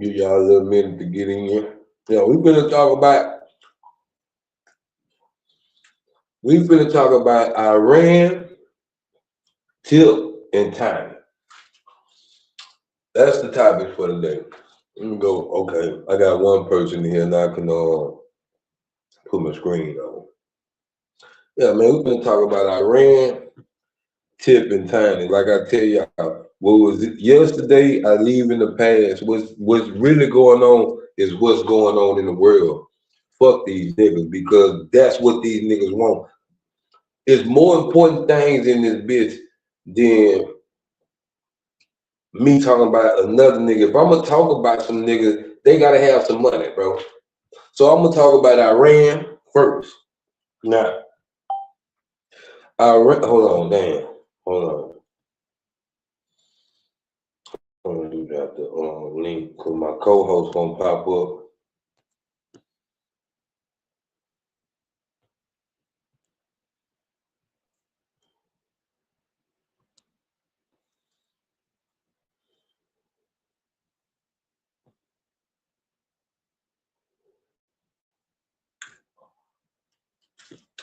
Give y'all a little minute to get in here. We finna talk about Iran, Tip, and Tiny. That's the topic for today. Let me go. Okay, I got one person here now. I can put my screen on. Yeah, man, we've been talking about Iran, Tip, and Tiny. Like I tell y'all, what was it yesterday? I leave in the past. What's really going on is what's going on in the world. Fuck these niggas because that's what these niggas want. It's more important things in this bitch than me talking about another nigga. If I'm gonna talk about some niggas, they gotta have some money, bro. So I'm gonna talk about Iran first. Now, Iran. Hold on, damn. Hold on. I'm gonna do that the link because my co-host gonna pop up.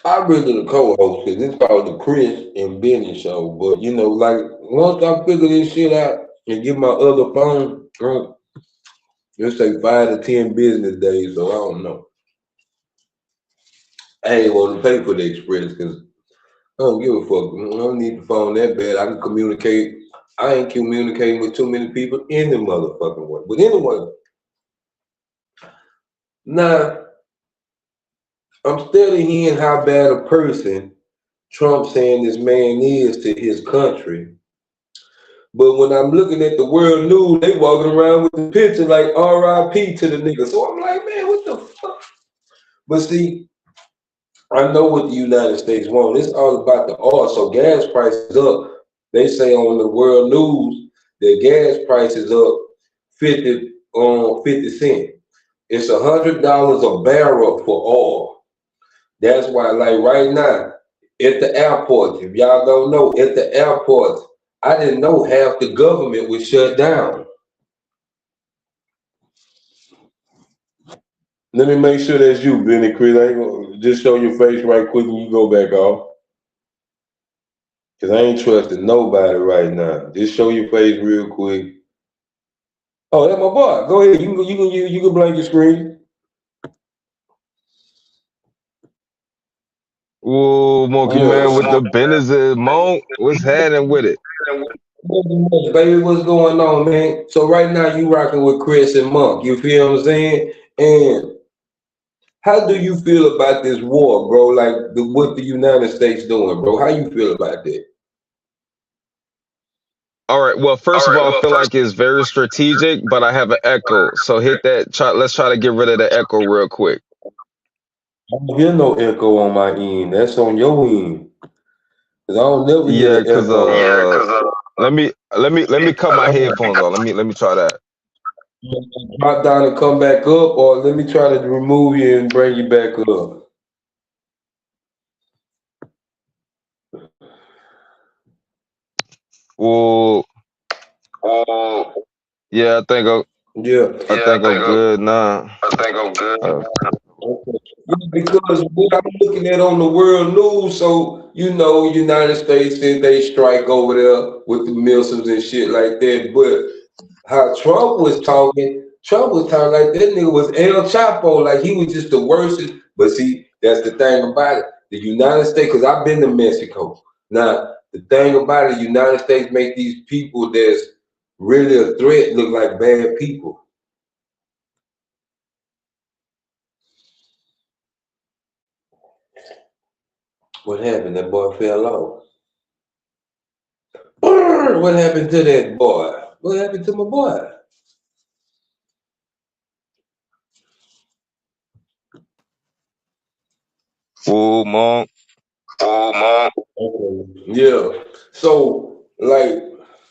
I really the co-host because this called the Chris and Benny show. But like once I figure this shit out and get my other phone, it's like 5 to 10 business days. So I don't know. I ain't want to pay for the express because I don't give a fuck. I don't need the phone that bad. I can communicate. I ain't communicating with too many people in the motherfucking way. But anyway, now I'm steady hearing how bad a person Trump saying this man is to his country. But when I'm looking at the world news, they walking around with the picture like RIP to the nigga. So I'm like, man, what the fuck? But see, I know what the United States want. It's all about the oil. So gas prices up. They say on the world news that gas prices up 50 cents. It's $100 a barrel for oil. That's why, like right now, at the airports, if y'all don't know, at the airports, I didn't know half the government was shut down. Let me make sure that's you, Benny Chris. I ain't gonna just show your face right quick and you go back off. Cause I ain't trusting nobody right now. Just show your face real quick. Oh, that's my boy. Go ahead. You can blank your screen. Ooh, Monkey Yeah. Man with the Benazir Monk. What's happening with it? Baby, what's going on, man? So right now you rocking with Chris and Monk. You feel what I'm saying? And how do you feel about this war, bro? Like what the United States doing, bro? How you feel about that? All right. Well, first of all, I feel like it's very strategic, but I have an echo. So hit that. Let's try to get rid of the echo real quick. I don't hear no echo on my end. That's on your end. Cause I don't never hear Yeah, the cause echo. let me cut my headphones on. Let me try that. Drop down and come back up, or let me try to remove you and bring you back up. Well, yeah, Yeah. I think I'm good now. Uh, Okay. Yeah, because what I'm looking at on the world news, so United States said they strike over there with the missiles and shit like that. But how Trump was talking like that nigga was El Chapo, like he was just the worst. But see, that's the thing about it. The United States, because I've been to Mexico. Now, the thing about it, the United States make these people that's really a threat look like bad people. What happened? That boy fell off. What happened to that boy? What happened to my boy? full Monk. Okay. Yeah. So, like,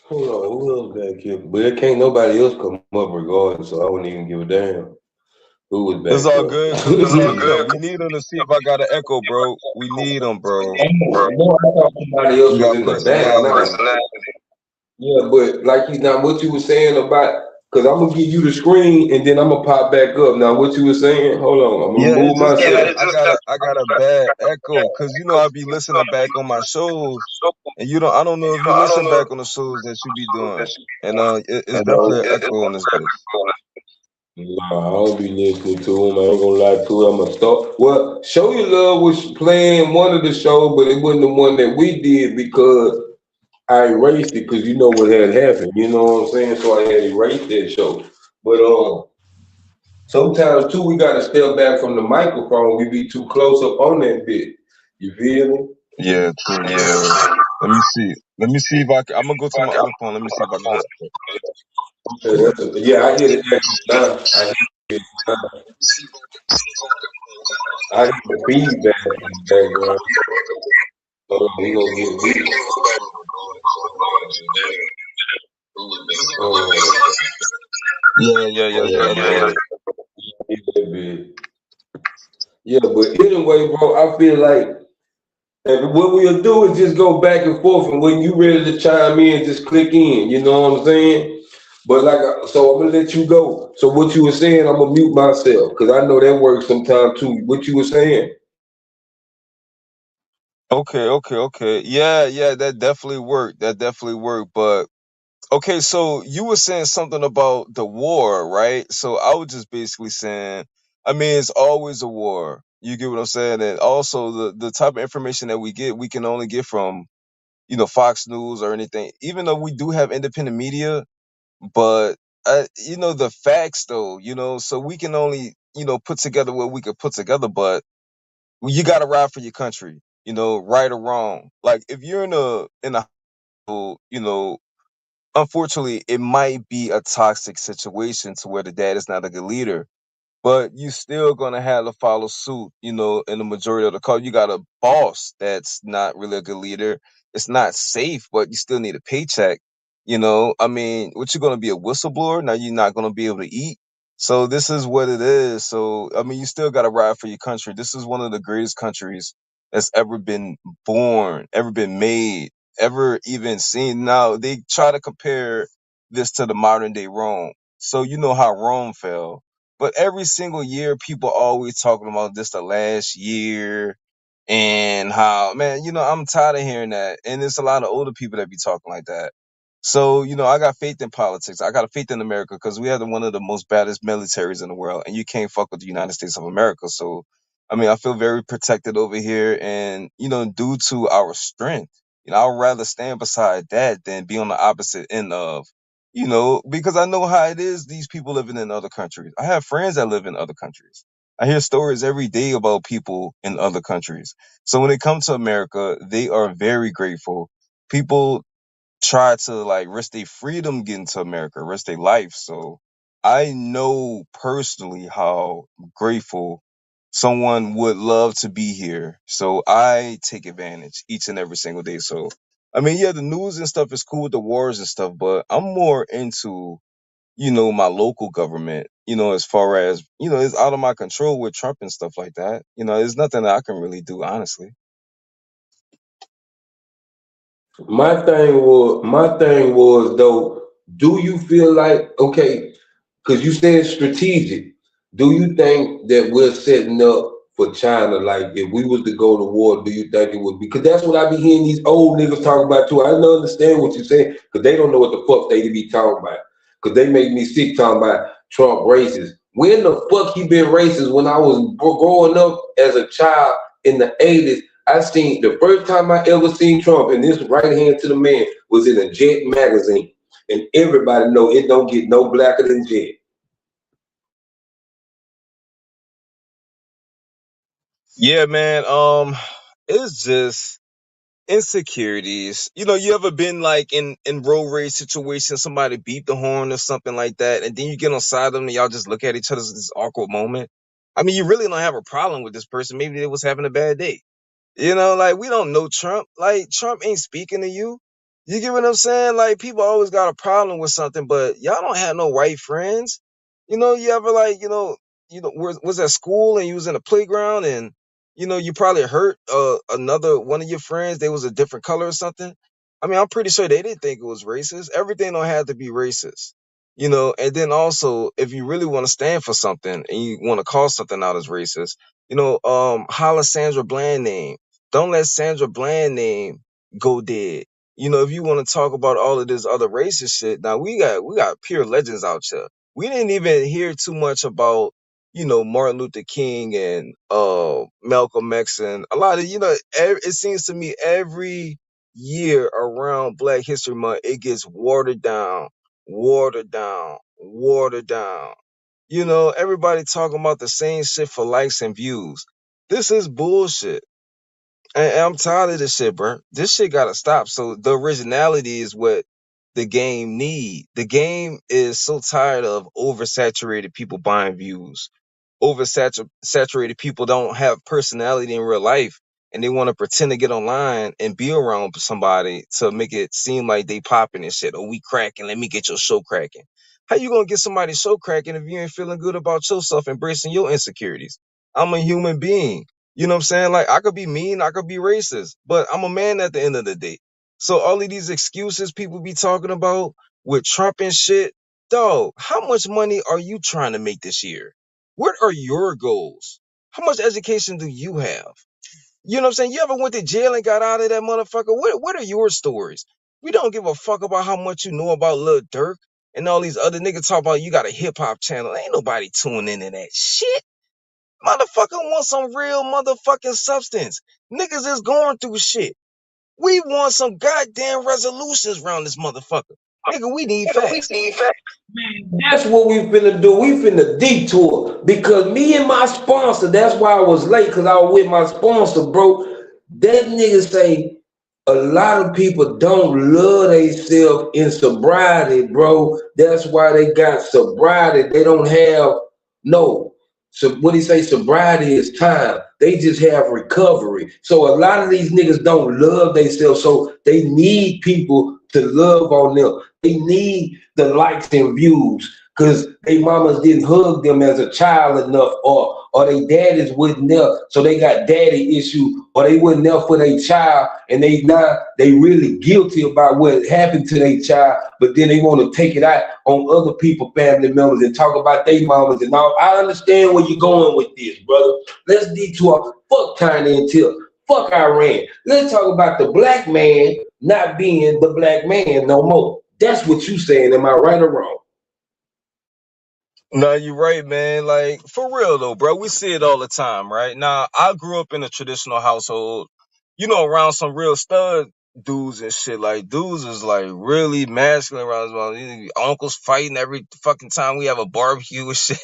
hold on, who else back here? But there can't nobody else come up regardless, so I wouldn't even give a damn who was It's back all there. good because we need him. We need him to see if I got an echo, bro. We need him, bro. No, I thought somebody else He was got in the back now. personality. Yeah, but like he's not what you were saying about Cause I'm gonna give you the screen and then I'm gonna pop back up. Now, what you were saying? Hold on, I'm gonna Yeah, move myself. I got a bad echo because you know I be listening back on my shows, and I don't know if you listen back on the shows that you be doing, and it's definitely an echo on this bitch. Nah, I don't be listening to him. I ain't gonna lie to him. I'm gonna start. Well, Show Your Love was playing one of the shows, but it wasn't the one that we did because I erased it because you know what had happened. You know what I'm saying? So I had erased that show. But sometimes too we gotta step back from the microphone. We be too close up on that bit. You feel me? Yeah, true. Let me see. Let me see if I can. I'm gonna go to my other phone. Let me see if I can hear it. Yeah, I hear the echo now. It now. I hear the feedback in the background. We gonna get we. Yeah. That bit. Yeah, but anyway, bro, I feel like and what we'll do is just go back and forth, and when you ready to chime in, just click in. You know what I'm saying? But so I'm gonna let you go. So what you were saying, I'm gonna mute myself because I know that works sometime too. What you were saying? Okay. Yeah, that definitely worked. That definitely worked. But okay, so you were saying something about the war, right? So I was just basically saying, I mean, it's always a war. You get what I'm saying? And also the type of information that we get, we can only get from, Fox News or anything. Even though we do have independent media, but the facts though, so we can only, put together what we could put together, but you got to ride for your country, right or wrong. Like if you're in a you know unfortunately, it might be a toxic situation to where the dad is not a good leader, but you still gonna have to follow suit, in the majority of the call. You got a boss that's not really a good leader. It's not safe, but you still need a paycheck. I mean, what you gonna be a whistleblower? Now you're not gonna be able to eat. So this is what it is. So I mean, you still gotta ride for your country. This is one of the greatest countries that's ever been born, ever been made, ever even seen. Now they try to compare this to the modern day Rome. So you know how Rome fell, but every single year, people always talking about this the last year and how, man, I'm tired of hearing that. And it's a lot of older people that be talking like that. So, I got faith in politics. I got faith in America because we have one of the most baddest militaries in the world, and you can't fuck with the United States of America. So, I mean, I feel very protected over here, and due to our strength, I'd rather stand beside that than be on the opposite end of, because I know how it is. These people living in other countries. I have friends that live in other countries. I hear stories every day about people in other countries. So when it comes to America, they are very grateful. People try to like risk their freedom getting to America, risk their life. So I know personally how grateful someone would love to be here. So I take advantage each and every single day. So I mean, yeah, the news and stuff is cool with the wars and stuff, but I'm more into, my local government, as far as, it's out of my control with Trump and stuff like that. There's nothing that I can really do, honestly. My thing was though. Do you feel like okay? Because you said strategic. Do you think that we're setting up for China? Like, if we was to go to war, do you think it would be? Because that's what I be hearing these old niggas talk about too. I don't understand what you're saying because they don't know what the fuck they be talking about. Because they make me sick talking about Trump racist. When the fuck he been racist? When I was growing up as a child in the '80s, I seen the first time I ever seen Trump, and this right hand to the man was in a Jet magazine, and everybody know it don't get no blacker than Jet. Yeah, man. It's just insecurities. You ever been like in road rage situations, somebody beat the horn or something like that, and then you get on side of them and y'all just look at each other as this awkward moment. I mean, you really don't have a problem with this person. Maybe they was having a bad day. Like we don't know Trump. Like Trump ain't speaking to you. You get what I'm saying? Like people always got a problem with something, but y'all don't have no white friends. You ever like, was at school and you was in a playground and you probably hurt another one of your friends. They was a different color or something. I mean, I'm pretty sure they didn't think it was racist. Everything don't have to be racist. And then also, if you really want to stand for something and you want to call something out as racist, holla Sandra Bland name. Don't let Sandra Bland name go dead. If you want to talk about all of this other racist shit, now we got pure legends out here. We didn't even hear too much about, Martin Luther King and Malcolm X and a lot of, it seems to me every year around Black History Month, it gets watered down, watered down, watered down. Everybody talking about the same shit for likes and views. This is bullshit. And I'm tired of this shit, bro. This shit gotta stop. So the originality is what the game need. The game is so tired of oversaturated people buying views. Oversaturated people don't have personality in real life, and they want to pretend to get online and be around somebody to make it seem like they popping and shit. Oh, we cracking. Let me get your show cracking. How you gonna get somebody's show cracking if you ain't feeling good about yourself, embracing your insecurities? I'm a human being. You know what I'm saying? Like, I could be mean, I could be racist, but I'm a man at the end of the day. So all of these excuses people be talking about with Trump and shit, dog, how much money are you trying to make this year? What are your goals? How much education do you have? You know what I'm saying? You ever went to jail and got out of that motherfucker? What are your stories? We don't give a fuck about how much you know about Lil Durk and all these other niggas talk about you got a hip hop channel. Ain't nobody tuning into that shit. Motherfucker want some real motherfucking substance. Niggas is going through shit. We want some goddamn resolutions around this motherfucker. Nigga, we need facts. That's what we finna do. We finna detour because me and my sponsor. That's why I was late because I was with my sponsor, bro. That nigga say a lot of people don't love themselves in sobriety, bro. That's why they got sobriety. They don't have no. So what he say? Sobriety is time. They just have recovery. So a lot of these niggas don't love themselves. So they need people to love on them. They need the likes and views because they mamas didn't hug them as a child enough, or they daddies wasn't there, so they got daddy issue, or they wasn't there for their child, and they really guilty about what happened to their child, but then they want to take it out on other people, family members, and talk about their mamas and all. I understand where you're going with this, brother. Let's detour. Fuck China and Tip. Fuck Iran. Let's talk about the black man not being the black man no more. That's what you saying. Am I right or wrong? No, you're right, man. Like, for real though, bro. We see it all the time, right? Now, I grew up in a traditional household, around some real stud dudes and shit. Like, dudes is like really masculine around. Uncles fighting every fucking time we have a barbecue and shit.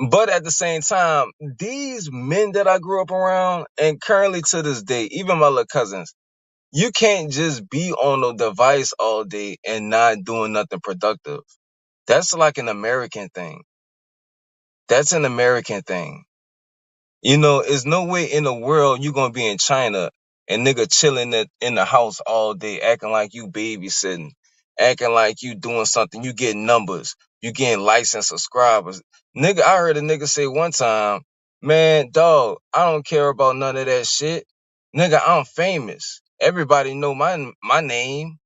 But at the same time, these men that I grew up around, and currently to this day, even my little cousins, you can't just be on the device all day and not doing nothing productive. That's like an American thing. That's an American thing. There's no way in the world you gonna be in China and nigga chilling in the house all day, acting like you babysitting, acting like you doing something, you getting numbers, you getting likes and subscribers. Nigga, I heard a nigga say one time, man, dog, I don't care about none of that shit. Nigga, I'm famous. Everybody know my name.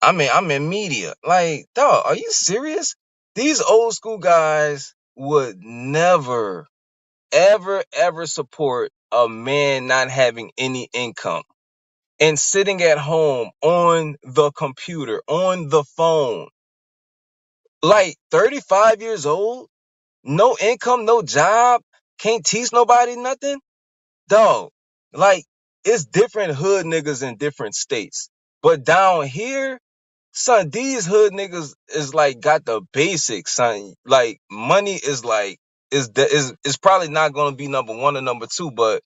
I'm in media. Like, dog, are you serious? These old school guys would never, ever, ever support a man not having any income and sitting at home on the computer, on the phone. Like, 35 years old, no income, no job, can't teach nobody nothing. Dog, like, it's different hood niggas in different states. But down here, son, these hood niggas is like got the basics, son. Like, money is like is probably not gonna be number one or number two, but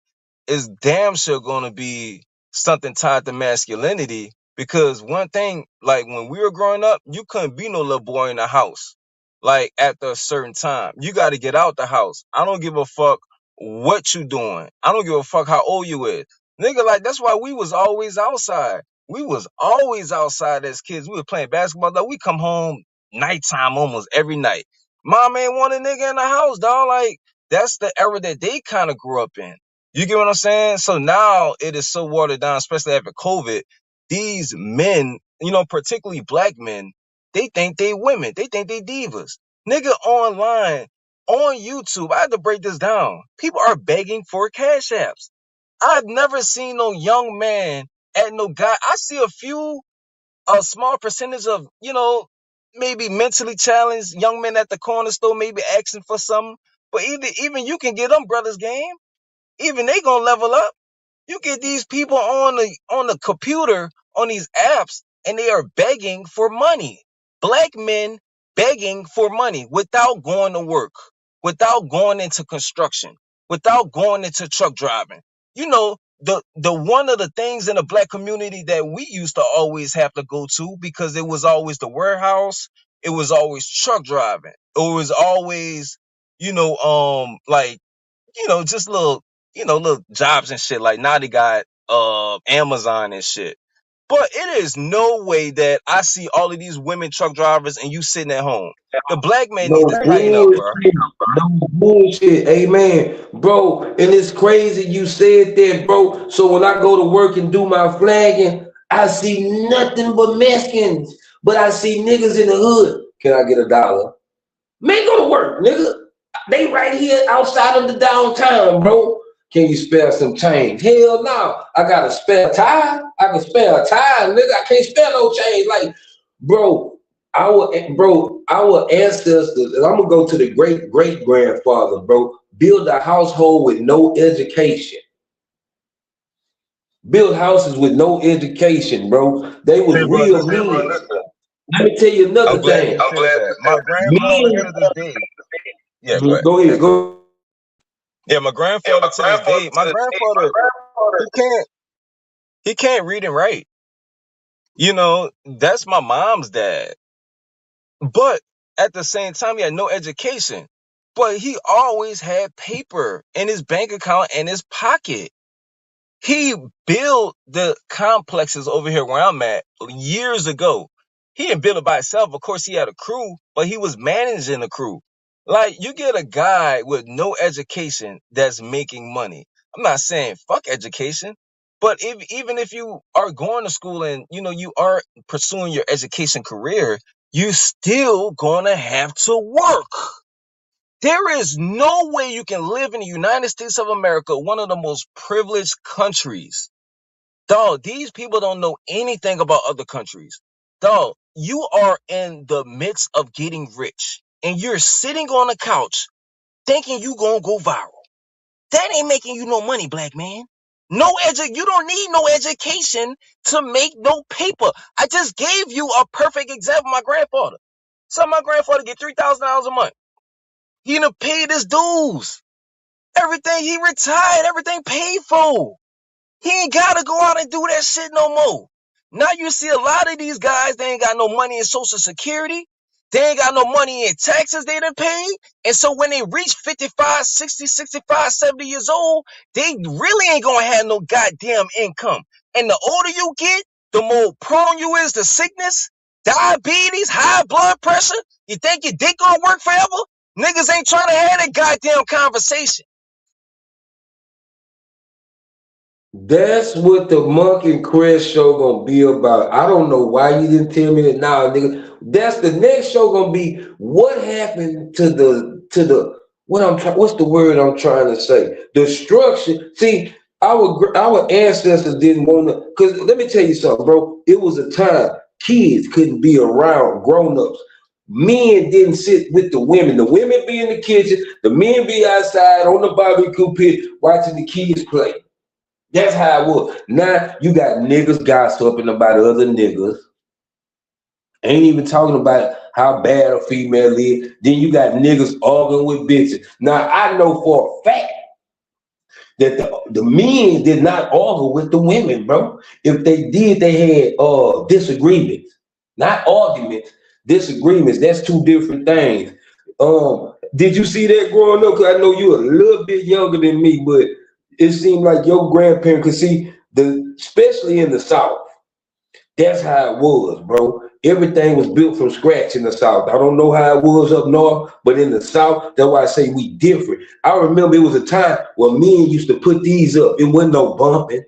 it's damn sure gonna be something tied to masculinity. Because one thing, like when we were growing up, you couldn't be no little boy in the house. Like after a certain time, you got to get out the house. I don't give a fuck what you doing. I don't give a fuck how old you is, nigga. Like that's why we was always outside. We was always outside as kids. We were playing basketball. Like, we come home nighttime almost every night. Mom ain't want a nigga in the house, dog. Like, that's the era that they kind of grew up in. You get what I'm saying? So now it is so watered down, especially after COVID. These men, particularly black men, they think they women. They think they divas. Nigga online, on YouTube, I had to break this down. People are begging for cash apps. I've never seen no young man at no guy. I see a small percentage of, maybe mentally challenged young men at the corner store, maybe asking for something. But even you can get them brothers game. Even they gonna level up. You get these people on the computer on these apps, and they are begging for money. Black men begging for money without going to work, without going into construction, without going into truck driving. The one of the things in the black community that we used to always have to go to, because it was always the warehouse, it was always truck driving, it was always, like, just little jobs and shit. Like now they got Amazon and shit. But it is no way that I see all of these women truck drivers and you sitting at home. The black man need No to tighten up, bro. bullshit. No bullshit. Amen. Bro, and it's crazy you said that, bro. So when I go to work and do my flagging, I see nothing but Mexicans. But I see niggas in the hood. Can I get $1? Man, go to work, nigga. They right here outside of the downtown, bro. Can you spare some change? Hell no. I got a spare tire. I can spare a tire, nigga. I can't spare no change. Like, bro, our ancestors, and I'm gonna go to the great grandfather, bro, build a household with no education. Build houses with no education, bro. They was Hey, bro, real listen. mean. Let me tell you I'm another glad thing. you said that. My grandfather to this day. Yeah, go ahead. Go ahead, go. Yeah, my grandfather to this day. My grandfather, he can't read and write. That's my mom's dad. But at the same time, he had no education. But he always had paper in his bank account in his pocket. He built the complexes over here where I'm at years ago. He didn't build it by himself. Of course, he had a crew, but he was managing the crew. Like, you get a guy with no education that's making money. I'm not saying fuck education, but even if you are going to school and you are pursuing your education career, you still gonna have to work. There is no way you can live in the United States of America, one of the most privileged countries. Dog, these people don't know anything about other countries. Dog, you are in the midst of getting rich, and you're sitting on a couch thinking you gonna go viral. That ain't making you no money, black man. You don't need no education to make no paper. I just gave you a perfect example. My grandfather. So my grandfather get $3,000 a month. He done paid his dues. Everything, he retired, everything paid for. He ain't gotta go out and do that shit no more. Now you see a lot of these guys, they ain't got no money in Social Security. They ain't got no money in taxes they done paid. And so when they reach 55, 60, 65, 70 years old, they really ain't gonna have no goddamn income. And the older you get, the more prone you is to sickness, diabetes, high blood pressure. You think your dick gonna work forever? Niggas ain't trying to have that goddamn conversation. That's what the Monk and Chris show gonna be about. I don't know why you didn't tell me that now, nigga. That's the next show gonna be what happened to the what's the word I'm trying to say? Destruction. See, our ancestors didn't want to, because let me tell you something, bro. It was a time kids couldn't be around grown-ups. Men didn't sit with the women. The women be in the kitchen, the men be outside on the barbecue pit watching the kids play. That's how it was. Now you got niggas gossiping about other niggas. Ain't even talking about how bad a female is. Then you got niggas arguing with bitches. Now I know for a fact that the men did not argue with the women, bro. If they did, they had disagreements. Not arguments, disagreements. That's two different things. Did you see that growing up? Because I know you're a little bit younger than me, but it seemed like your grandparents could see especially in the South. That's how it was, bro. Everything was built from scratch in the South. I don't know how it was up north, but in the South, that's why I say we different. I remember it was a time where men used to put these up. It wasn't no bumping.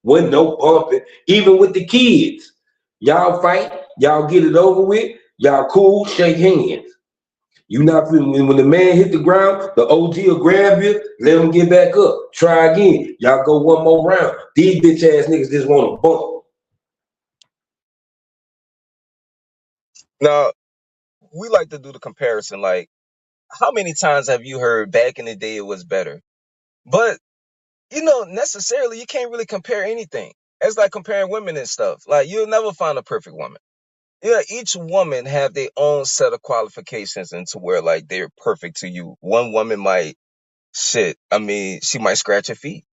Wasn't no bumping. Even with the kids. Y'all fight, y'all get it over with. Y'all cool, shake hands. You not feeling when the man hit the ground, the OG will grab you, let him get back up. Try again. Y'all go one more round. These bitch ass niggas just want to bump. Now, we like to do the comparison. Like, how many times have you heard back in the day it was better? But necessarily you can't really compare anything. It's like comparing women and stuff. Like, you'll never find a perfect woman. Yeah, each woman have their own set of qualifications into where like they're perfect to you. One woman might she might scratch your feet.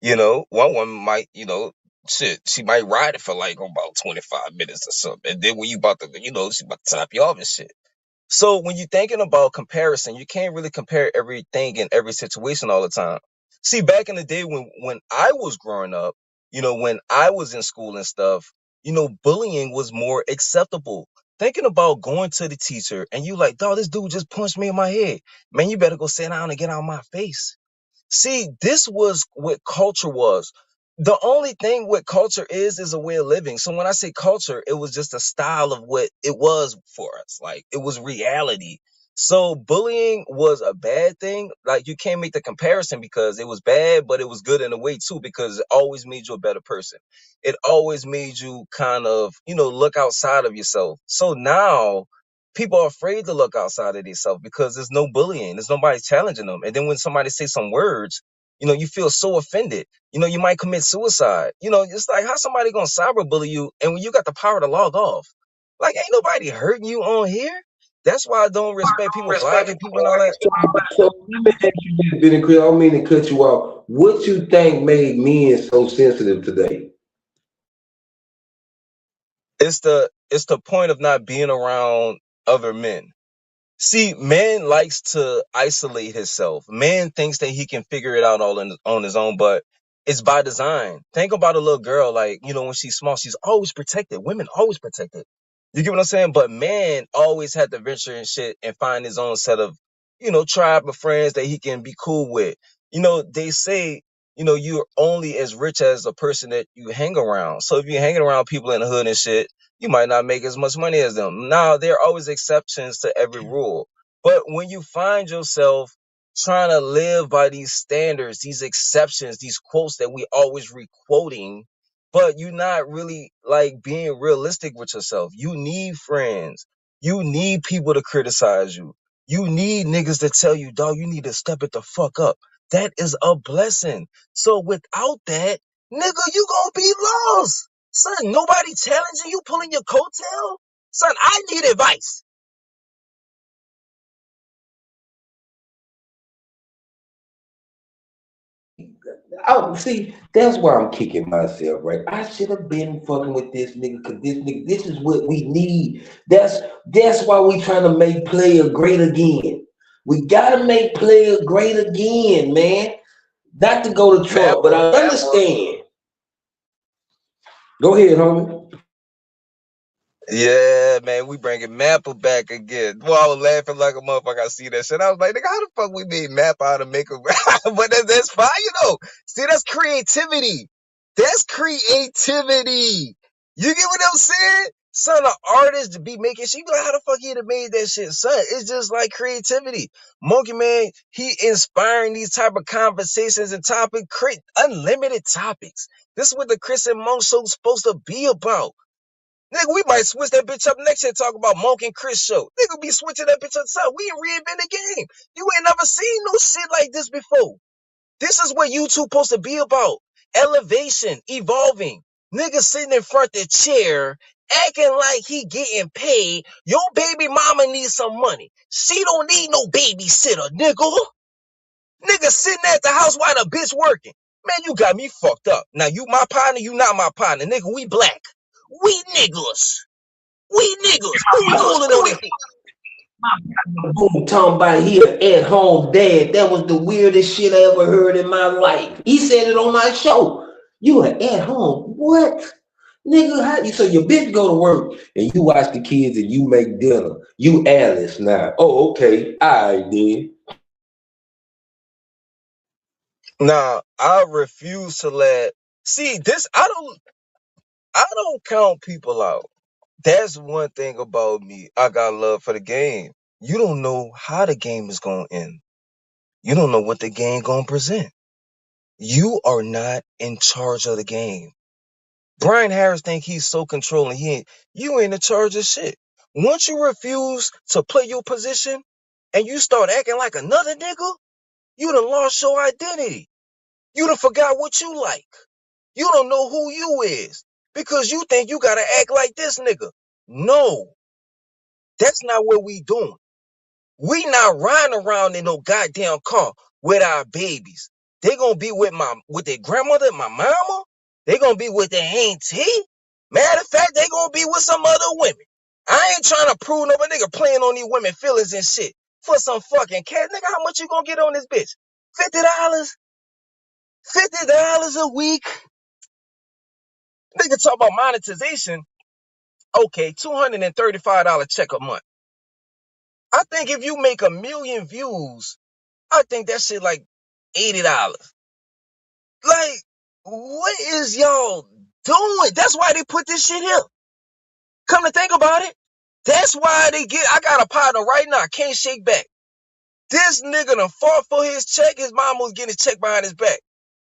One woman might, she might ride it for like about 25 minutes or something. And then when you about to, she about to top you off and shit. So when you're thinking about comparison, you can't really compare everything in every situation all the time. See, back in the day when I was growing up, when I was in school and stuff, bullying was more acceptable. Thinking about going to the teacher and you like, dog, this dude just punched me in my head. Man, you better go sit down and get out of my face. See, this was what culture was. The only thing what culture is a way of living. So when I say culture, it was just a style of what it was for us. Like, it was reality. So bullying was a bad thing. Like, you can't make the comparison because it was bad, but it was good in a way too, because it always made you a better person. It always made you kind of, look outside of yourself. So now people are afraid to look outside of themselves because there's no bullying. There's nobody challenging them. And then when somebody says some words, you feel so offended. You might commit suicide. It's like, how somebody gonna cyberbully you and when you got the power to log off? Like, ain't nobody hurting you on here. That's why I don't respect people blogging people and all that. So let me ask you this, Benny Chris. I don't mean to cut you off. What you think made men so sensitive today? It's the point of not being around other men. See, man likes to isolate himself. Man thinks that he can figure it out all on his own, but it's by design. Think about a little girl, like, when she's small, she's always protected. Women always protected. You get what I'm saying? But man always had to venture and shit and find his own set of, tribe of friends that he can be cool with. They say, you're only as rich as the person that you hang around. So if you're hanging around people in the hood and shit, you might not make as much money as them. Now, there are always exceptions to every rule. But when you find yourself trying to live by these standards, these exceptions, these quotes that we always re-quoting, but you're not really like being realistic with yourself. You need friends. You need people to criticize you. You need niggas to tell you, dog, you need to step it the fuck up. That is a blessing. So without that, nigga, you gonna be lost. Son, nobody challenging you, pulling your coattail? Son, I need advice. Oh, see, that's why I'm kicking myself, right? I should have been fucking with this nigga because this nigga, this is what we need. That's why we trying to make player great again. We gotta make player great again, man. Not to go to Trump, but I understand. Go ahead, homie. Yeah, man, we bringing Mappa back again. Well, I was laughing like a motherfucker. I see that shit. I was like, nigga, how the fuck we made Mappa out of make a but that's fine, See, that's creativity. That's creativity. You get what I'm saying? Son, an artist to be making shit. You be like, how the fuck he have made that shit? Son, it's just like creativity. Monkey Man, he inspiring these type of conversations and topics, create unlimited topics. This is what the Chris and Monk show is supposed to be about. Nigga, we might switch that bitch up next year, talk about Monk and Chris show. Nigga, be switching that bitch up. We reinvent the game. You ain't never seen no shit like this before. This is what YouTube supposed to be about. Elevation, evolving. Nigga sitting in front of the chair, acting like he getting paid. Your baby mama needs some money. She don't need no babysitter, nigga. Nigga sitting at the house while the bitch working. Man, you got me fucked up. Now, you my partner, you not my partner. Nigga, we black. We niggas. We niggas. Who we calling on this? Boom, talking about he an at-home dad. That was the weirdest shit I ever heard in my life. He said it on my show. You are at home. What? Nigga, how you so your bitch go to work and you watch the kids and you make dinner. You Alice now. Oh, okay. All right, then. Nah, I refuse to let see this. I don't count people out. That's one thing about me. I got love for the game. You don't know how the game is gonna end. You don't know what the game gonna present. You are not in charge of the game. Brian Harris think he's so controlling. You ain't in charge of shit. Once you refuse to play your position and you start acting like another nigga, you done lost your identity. You done forgot what you like. You don't know who you is because you think you gotta act like this nigga. No, that's not what we doing. We not riding around in no goddamn car with our babies. They gonna be with their grandmother, my mama. They gonna be with their auntie. Matter of fact, they gonna be with some other women. I ain't trying to prove no nigga playing on these women feelings and shit for some fucking cat. Nigga, how much you gonna get on this bitch? $50? $50 a week? Nigga talk about monetization. Okay, $235 check a month. I think if you make 1 million views, I think that shit like $80. Like, what is y'all doing? That's why they put this shit here. Come to think about it, that's why I got a partner right now, can't shake back. This nigga done fought for his check. His mom was getting his check behind his back.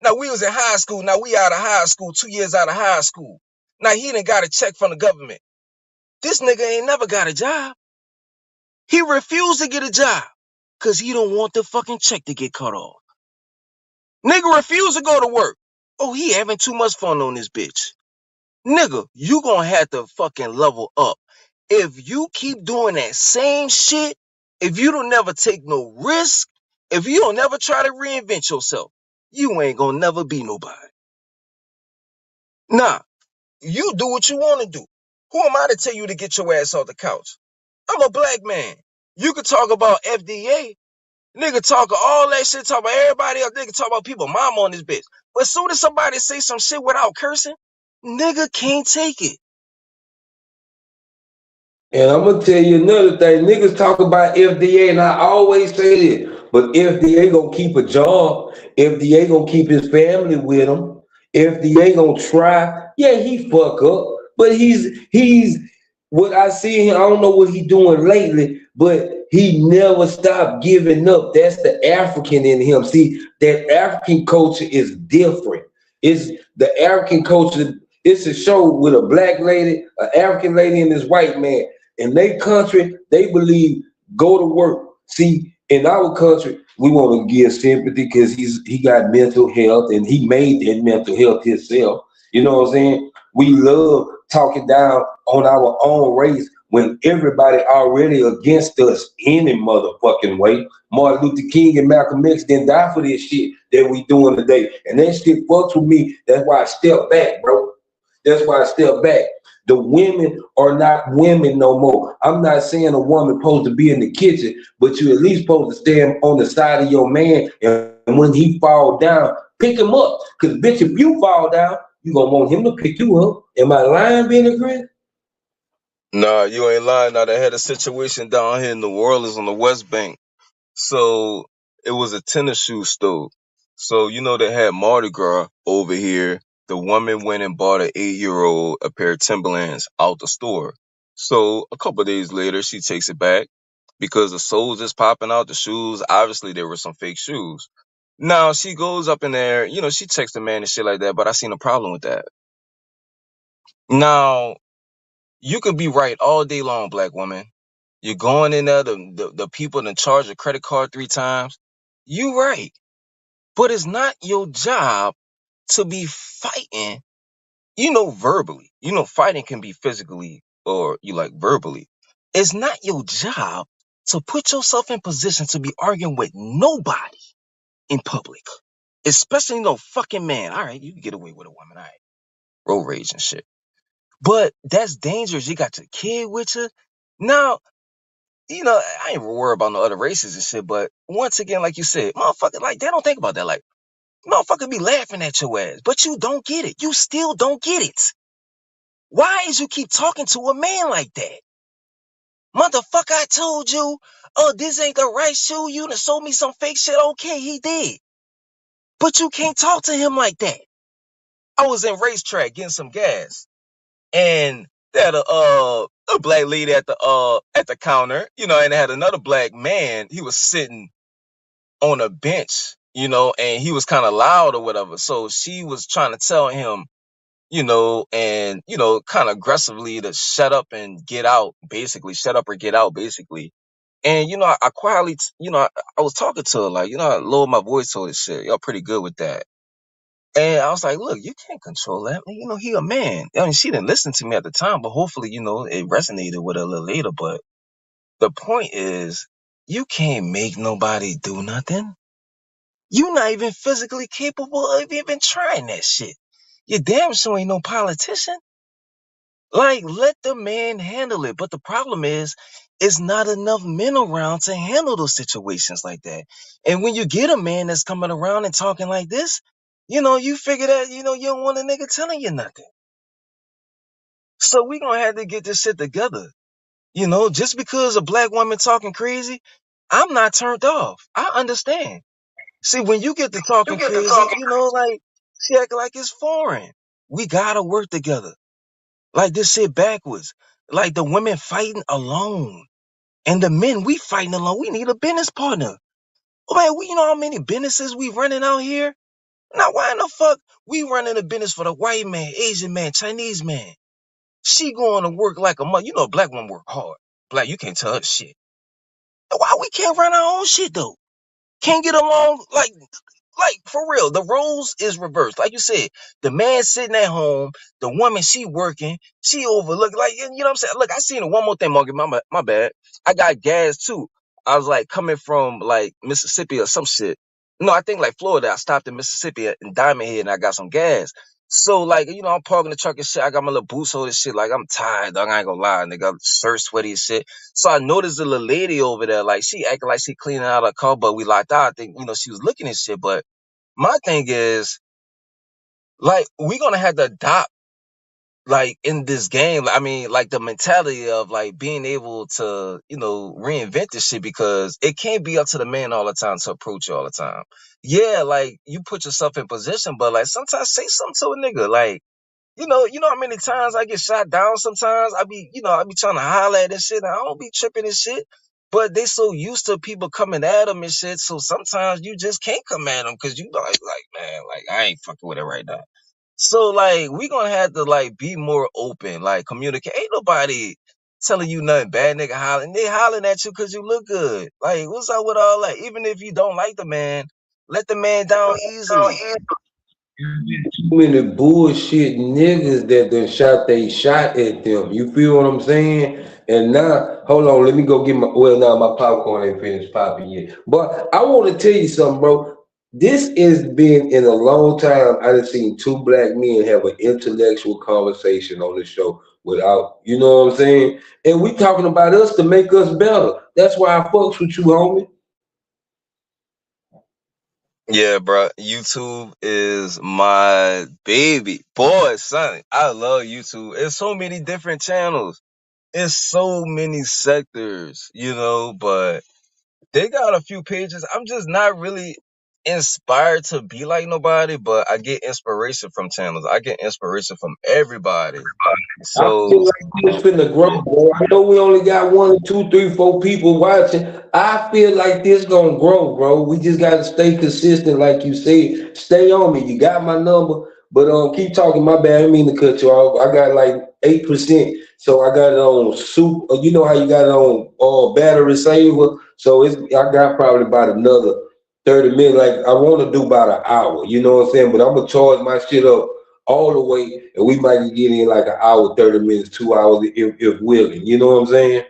Now, we was in high school. Now, we out of high school, 2 years out of high school. Now, he done got a check from the government. This nigga ain't never got a job. He refused to get a job because he don't want the fucking check to get cut off. Nigga refused to go to work. Oh, he having too much fun on this bitch. Nigga, you gonna have to fucking level up. If you keep doing that same shit, if you don't never take no risk, if you don't never try to reinvent yourself, you ain't gonna never be nobody. Nah, you do what you want to do. Who am I to tell you to get your ass off the couch? I'm a black man. You can talk about FDA, nigga talk all that shit, talk about everybody else, nigga talk about people mama on this bitch. But as soon as somebody say some shit without cursing, nigga can't take it. And I'm gonna tell you another thing. Niggas talk about FDA, and I always say this, but FDA gonna keep a job. FDA gonna keep his family with him. FDA gonna try. Yeah, he fuck up, but he's what I see him. I don't know what he doing lately, but he never stopped giving up. That's the African in him. See, that African culture is different. It's the African culture. It's a show with a black lady, an African lady, and this white man. In their country, they believe go to work. See, in our country, we want to give sympathy because he got mental health and he made that mental health himself. You know what I'm saying? We love talking down on our own race when everybody already against us any motherfucking way. Martin Luther King and Malcolm X didn't die for this shit that we doing today. And that shit fucks with me. That's why I step back, bro. That's why I step back. The women are not women no more. I'm not saying a woman supposed to be in the kitchen, but you at least supposed to stand on the side of your man, and when he fall down, pick him up. Because bitch, if you fall down, you gonna want him to pick you up. Am I lying, Benny Grant? Nah, you ain't lying. Now, they had a situation down here in New Orleans on the West Bank. So it was a tennis shoe store. So, they had Mardi Gras over here. The woman went and bought an 8-year-old a pair of Timberlands out the store. So a couple of days later, she takes it back because the soles is popping out, the shoes. Obviously, there were some fake shoes. Now, she goes up in there, she checks the man and shit like that, but I seen a problem with that. Now, you could be right all day long, black woman. You're going in there, the people in charge of credit card 3 times. You right. But it's not your job to be fighting, verbally. Fighting can be physically or verbally. It's not your job to put yourself in position to be arguing with nobody in public. Especially no fucking man. All right, you can get away with a woman. All right. Road rage and shit. But that's dangerous. You got your kid with you. Now, I ain't worried about no other races and shit, but once again, like you said, motherfucker, they don't think about that. Motherfucker be laughing at your ass, but you don't get it. You still don't get it. Why is you keep talking to a man like that? Motherfucker, I told you, oh, this ain't the right shoe. You done sold me some fake shit. Okay, he did. But you can't talk to him like that. I was in racetrack getting some gas, and they had a black lady at the counter, you know, and they had another black man. He was sitting on a bench, you know, and he was kind of loud or whatever. So she was trying to tell him, you know, and, you know, kind of aggressively to shut up and get out, basically, shut up or get out, basically. And, you know, I quietly, you know, I was talking to her, like, you know, I lowered my voice to this shit. Y'all pretty good with that. And I was like, look, you can't control that. You know, he a man. I mean, she didn't listen to me at the time, but hopefully, you know, it resonated with her a little later. But the point is, you can't make nobody do nothing. You're not even physically capable of even trying that shit. You damn sure ain't no politician. Like, let the man handle it. But the problem is, it's not enough men around to handle those situations like that. And when you get a man that's coming around and talking like this, you know, you figure that, you know, you don't want a nigga telling you nothing. So we gonna have to get this shit together. You know, just because a black woman talking crazy, I'm not turned off. I understand. See, when you get to talking crazy, you know, like, she act like it's foreign. We gotta work together. Like, this shit backwards. Like, the women fighting alone. And the men, we fighting alone. We need a business partner. Oh, man, you know how many businesses we running out here? Now, why in the fuck we running a business for the white man, Asian man, Chinese man? She going to work like a mother. You know, a black woman work hard. Black, you can't tell her shit. Why we can't run our own shit, though? Can't get along like for real, the roles is reversed. Like you said, the man sitting at home, the woman she working, she overlooked. Like, you know what I'm saying? Look, I seen it. One more thing, Morgan. My bad. I got gas too. I was like coming from like Mississippi or some shit. No, I think like Florida. I stopped in Mississippi in Diamond Head and I got some gas. So like, you know, I'm parking the truck and shit. I got my little boots on and shit. Like, I'm tired, dog. I ain't gonna lie, nigga. I'm shirt sweaty and shit. So I noticed a little lady over there, like she acting like she cleaning out her car, but we locked out. I think, you know, she was looking at shit. But my thing is, like, we gonna have to adopt, like, in this game. I mean, like, the mentality of like being able to, you know, reinvent this shit because it can't be up to the man all the time to approach you all the time. Yeah, like you put yourself in position, but like sometimes say something to a nigga, like. You know how many times I get shot down sometimes? I be trying to holler at this shit and I don't be tripping and shit. But they so used to people coming at them and shit. So sometimes you just can't come at them because you like, man, like I ain't fucking with it right now. So like we gonna have to like be more open, like communicate. Ain't nobody telling you nothing bad, nigga hollering. They hollering at you because you look good. Like what's up with all that? Even if you don't like the man, let the man down easily. Too many bullshit niggas that done shot they shot at them. You feel what I'm saying? And now, hold on, let me go get my. Well, now my popcorn ain't finished popping yet. But I want to tell you something, bro. This has been in a long time. I done seen two black men have an intellectual conversation on the show without, you know what I'm saying? And we talking about us to make us better. That's why I fucks with you, homie. Yeah, bro. YouTube is my baby. Boy, son, I love YouTube. It's so many different channels. It's so many sectors, you know, but they got a few pages. I'm just not really inspired to be like nobody, but I get inspiration from channels. I get inspiration from everybody. I feel So, like this finna grow, yeah. bro. I know we only got one, two, three, four people watching. I feel like this gonna grow, bro. We just gotta stay consistent, like you said. Stay on me. You got my number, but keep talking. My bad. I didn't mean to cut you off. I got like 8%, so I got it on soup. You know how you got it on battery saver. So I got probably about another 30 minutes. Like I want to do about an hour. You know what I'm saying? But I'm gonna charge my shit up all the way, and we might get in like an hour, 30 minutes, 2 hours if willing. You know what I'm saying?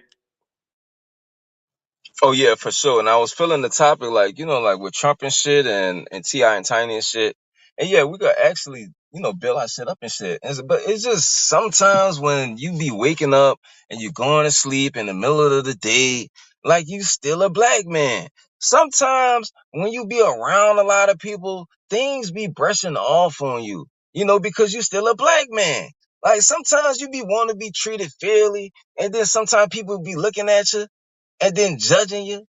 Oh yeah, for sure. And I was feeling the topic like, you know, like with Trump and shit and T.I. and Tiny and shit. And yeah, we could actually, you know, build our shit up and shit. But it's just sometimes when you be waking up and you're going to sleep in the middle of the day, like you still a black man. Sometimes when you be around a lot of people, things be brushing off on you, you know, because you still a black man. Like sometimes you be want to be treated fairly, and then sometimes people be looking at you and then judging you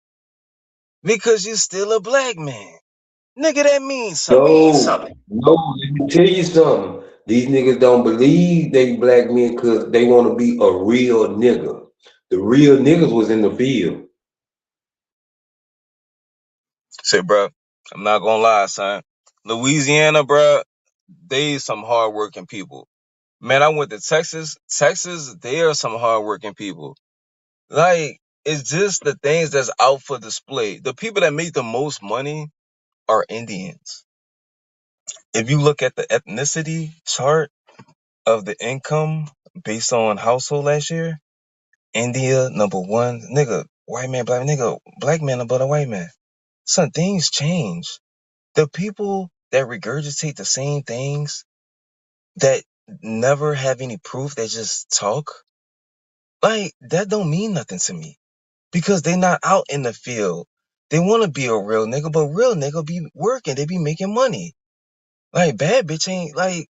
because you still a black man. Nigga, that means something. No, no, let me tell you something. These niggas don't believe they black men because they want to be a real nigga. The real niggas was in the field. Say, bro, I'm not gonna lie, son. Louisiana, bro, they some hardworking people. Man, I went to Texas. Texas, they are some hardworking people. Like, it's just the things that's out for display. The people that make the most money are Indians. If you look at the ethnicity chart of the income based on household last year, India number one, nigga, white man, black nigga, black man above a white man. Son, things change. The people that regurgitate the same things that never have any proof, they just talk, like that don't mean nothing to me because they not out in the field. They want to be a real nigga, but real nigga be working. They be making money. Like bad bitch ain't like,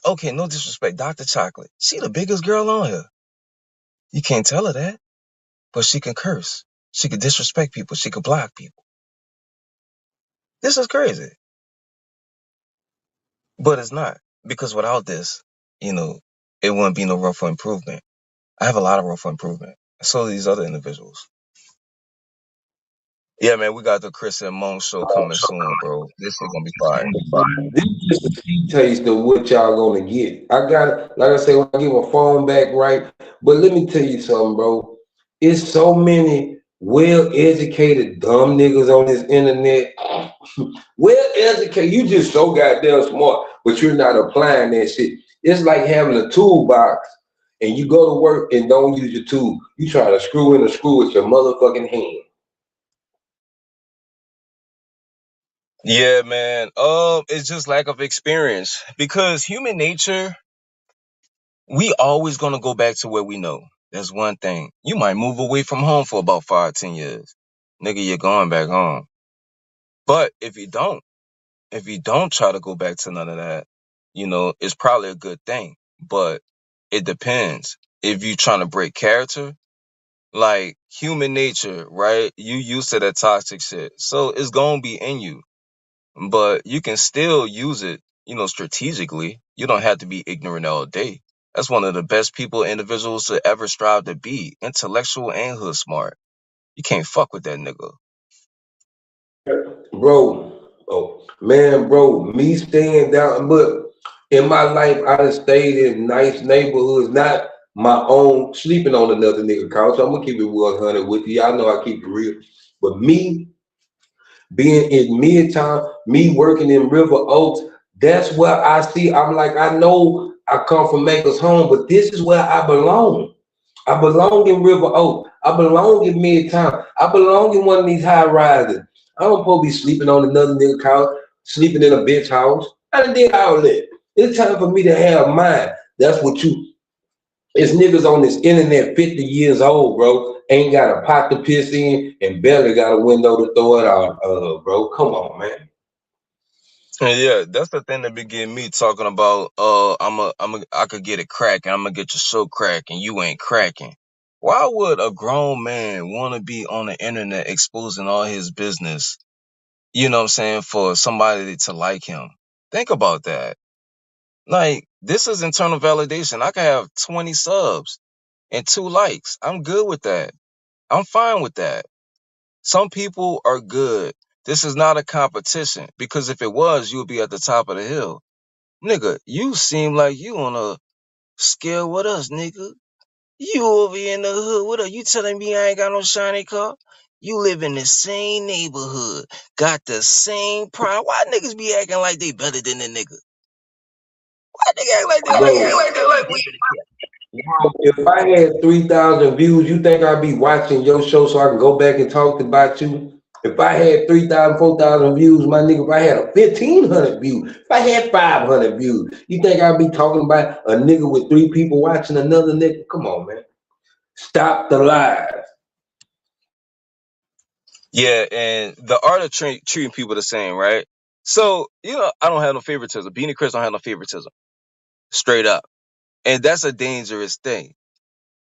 okay, no disrespect, Dr. Chocolate. She the biggest girl on here. You can't tell her that, but she can curse. She can disrespect people. She can block people. This is crazy, but it's not because without this, you know, it wouldn't be no room for improvement. I have a lot of room for improvement. So do these other individuals. Yeah, man, we got the Chris and Moan show coming soon, bro. This is gonna be fire. This is just a sneak taste of what y'all gonna get. I got, like I say, when I get my phone back, right? But let me tell you something, bro. It's so many well-educated dumb niggas on this internet. Well-educated, you just so goddamn smart, but you're not applying that shit. It's like having a toolbox and you go to work and don't use your tool. You try to screw in a screw with your motherfucking hand. Yeah, man. It's just lack of experience because human nature, we always gonna go back to where we know. That's one thing. You might move away from home for about 5, 10 years, nigga. You're going back home. But if you don't try to go back to none of that, you know, it's probably a good thing. But it depends. If you trying to break character, like human nature, right? You used to that toxic shit, so it's gonna be in you. But you can still use it, you know, strategically. You don't have to be ignorant all day. That's one of the best people, individuals to ever strive to be, intellectual and hood smart. You can't fuck with that nigga. Bro, oh man, bro, me staying down, but in my life, I done stayed in nice neighborhoods, not my own, sleeping on another nigga couch. I'm gonna keep it 100 with you. Y'all know I keep it real. But me being in Midtown, me working in River Oaks, that's where I see. I'm like, I know I come from Maker's home, but this is where I belong. I belong in River Oak. I belong in Midtown. I belong in one of these high rises. I don't supposed to be sleeping on another nigga couch, sleeping in a bitch house. I done did all that. It's time for me to have mine. That's what you. It's niggas on this internet 50 years old, bro. Ain't got a pot to piss in and barely got a window to throw it out, bro. Come on, man. And yeah, that's the thing that be getting me talking about. I could get it cracking. I'm gonna get your show cracking. You ain't cracking. Why would a grown man want to be on the internet exposing all his business? You know what I'm saying, for somebody to like him. Think about that. Like, this is internal validation. I could have 20 subs and 2 likes. I'm good with that. I'm fine with that. Some people are good. This is not a competition because if it was, you would be at the top of the hill. Nigga, you seem like you on a scale with us, nigga. You over here in the hood. What are you telling me I ain't got no shiny car? You live in the same neighborhood, got the same prime. Why niggas be acting like they better than the nigga? Why niggas act like they like we If I had 3,000 views, you think I'd be watching your show so I can go back and talk about you? If I had 3,000, 4,000 views, my nigga, if I had a 1,500 views, if I had 500 views, you think I'd be talking about a nigga with 3 people watching another nigga? Come on, man. Stop the lies. Yeah, and the art of treating people the same, right? So, you know, I don't have no favoritism. Beanie Chris don't have no favoritism. Straight up. And that's a dangerous thing.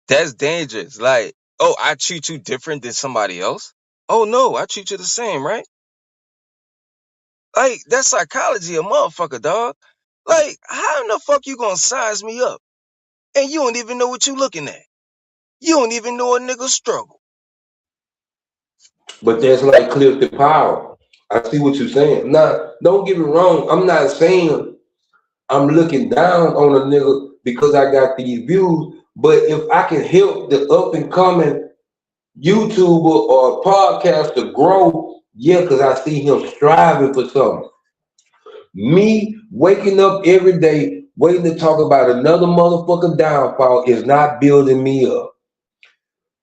That's dangerous. Like, oh, I treat you different than somebody else? Oh no, I treat you the same, right? Like, that's psychology, a motherfucker, dog. Like, how in the fuck you gonna size me up? And you don't even know what you looking at. You don't even know a nigga struggle. But that's like Clifton Power. I see what you're saying. Now, don't get me wrong. I'm not saying I'm looking down on a nigga because I got these views. But if I can help the up and coming YouTuber or podcaster grow, yeah, because I see him striving for something. Me waking up every day waiting to talk about another motherfucking downfall is not building me up.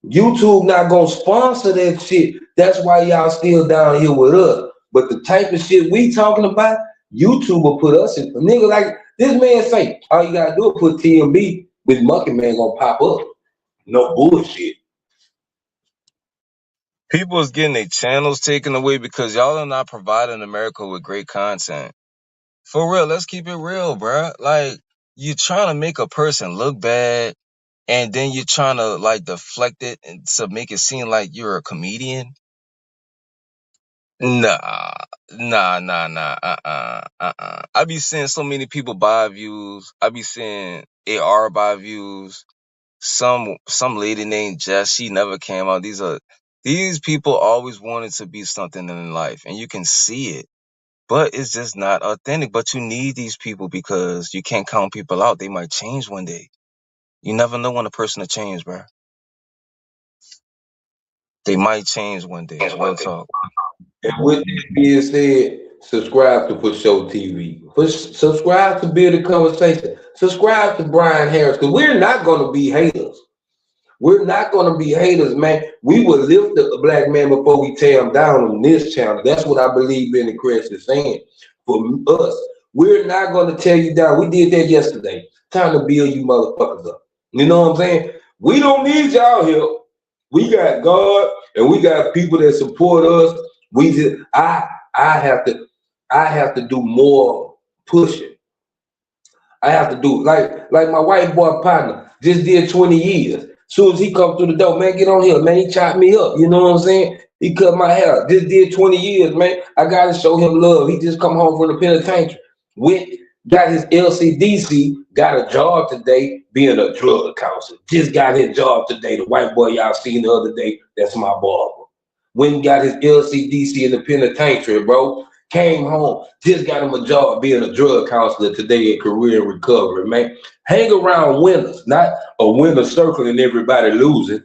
YouTube not gonna sponsor that shit. That's why y'all still down here with us. But the type of shit we talking about, YouTube will put us in. Nigga, like this man say, all you gotta do is put TMB with Monkey Man gonna pop up. No bullshit. People is getting their channels taken away because y'all are not providing America with great content. For real, let's keep it real, bruh. Like, you're trying to make a person look bad, and then you're trying to, like, deflect it and to make it seem like you're a comedian. Nah, I be seeing so many people buy views. I be seeing AR buy views. Some lady named Jess, she never came out. These people always wanted to be something in life, and you can see it. But it's just not authentic. But you need these people because you can't count people out. They might change one day. You never know when a person will change, bro. They might change one day. Real talk. And with that being said, subscribe to For Show TV. Subscribe to Build a Conversation. Subscribe to Brian Harris, because we're not going to be haters. We're not going to be haters, man. We will lift the black man before we tear him down on this channel. That's what I believe Benny Crest is saying. For us, we're not going to tear you down. We did that yesterday. Time to build you motherfuckers up. You know what I'm saying? We don't need y'all help. We got God and we got people that support us. We just, I have to do more pushing. I have to do like my white boy partner just did 20 years. Soon as he come through the door, man, get on here, man. He chopped me up. You know what I'm saying? He cut my hair. Just did 20 years, man. I gotta show him love. He just come home from the penitentiary. Got his LCDC, got a job today being a drug counselor. Just got his job today. The white boy y'all seen the other day, that's my barber. Went got his LCDC in the penitentiary, bro. Came home, just got him a job being a drug counselor today at Career Recovery, man. Hang around winners, not a winner circling everybody losing.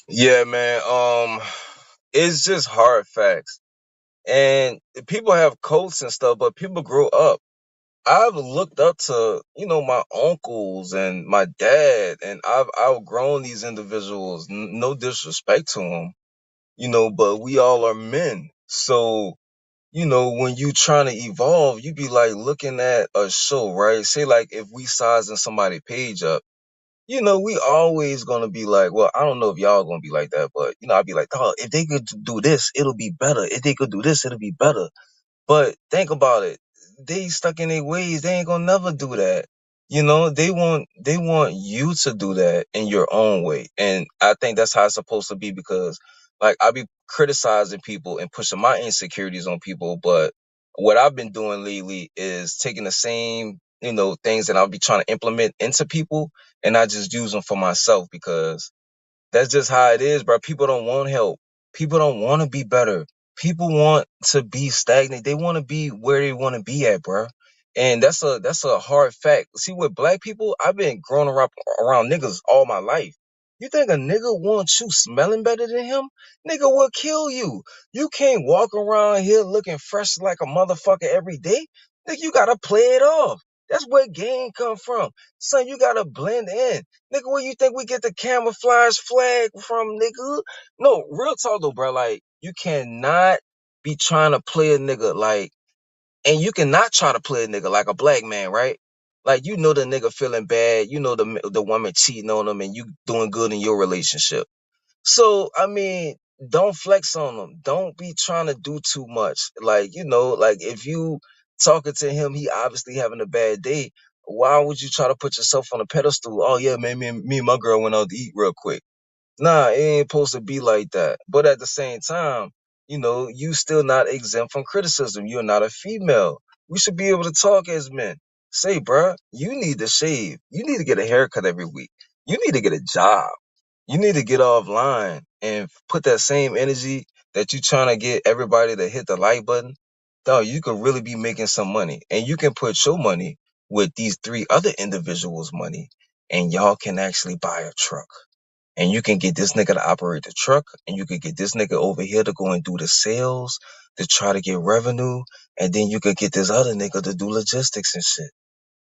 Yeah, man. It's just hard facts. And people have quotes and stuff, but people grow up. I've looked up to, my uncles and my dad, and I've outgrown these individuals. No disrespect to them, but we all are men. So, when you trying to evolve, you be like looking at a show, right? Say like if we sizing somebody page up, we always gonna be like, well, I don't know if y'all gonna be like that, but I'd be like, oh, if they could do this, it'll be better. If they could do this, it'll be better. But think about it. They stuck in their ways. They ain't gonna never do that. They want you to do that in your own way. And I think that's how it's supposed to be because like I be criticizing people and pushing my insecurities on people, but what I've been doing lately is taking the same, things that I'll be trying to implement into people and I just use them for myself because that's just how it is, bro. People don't want help. People don't want to be better. People want to be stagnant. They want to be where they want to be at, bro. And that's a hard fact. See, with black people, I've been growing around niggas all my life. You think a nigga wants you smelling better than him? Nigga will kill you. You can't walk around here looking fresh like a motherfucker every day. Nigga, you gotta play it off. That's where game come from. Son, you gotta blend in. Nigga, where you think we get the camouflage flag from, nigga? No, real talk though, bro. Like, you cannot be trying to play a nigga like, and you cannot try to play a nigga like a black man, right? Like, the nigga feeling bad, the woman cheating on him, and you doing good in your relationship. So, I mean, don't flex on them. Don't be trying to do too much. Like, like if you talking to him, he obviously having a bad day. Why would you try to put yourself on a pedestal? Oh yeah, man, me and my girl went out to eat real quick. Nah, it ain't supposed to be like that. But at the same time, you still not exempt from criticism. You're not a female. We should be able to talk as men. Say, bruh, you need to shave. You need to get a haircut every week. You need to get a job. You need to get offline and put that same energy that you trying to get everybody to hit the like button. Dog, you could really be making some money. And you can put your money with these 3 other individuals' money, and y'all can actually buy a truck. And you can get this nigga to operate the truck, and you could get this nigga over here to go and do the sales to try to get revenue, and then you could get this other nigga to do logistics and shit.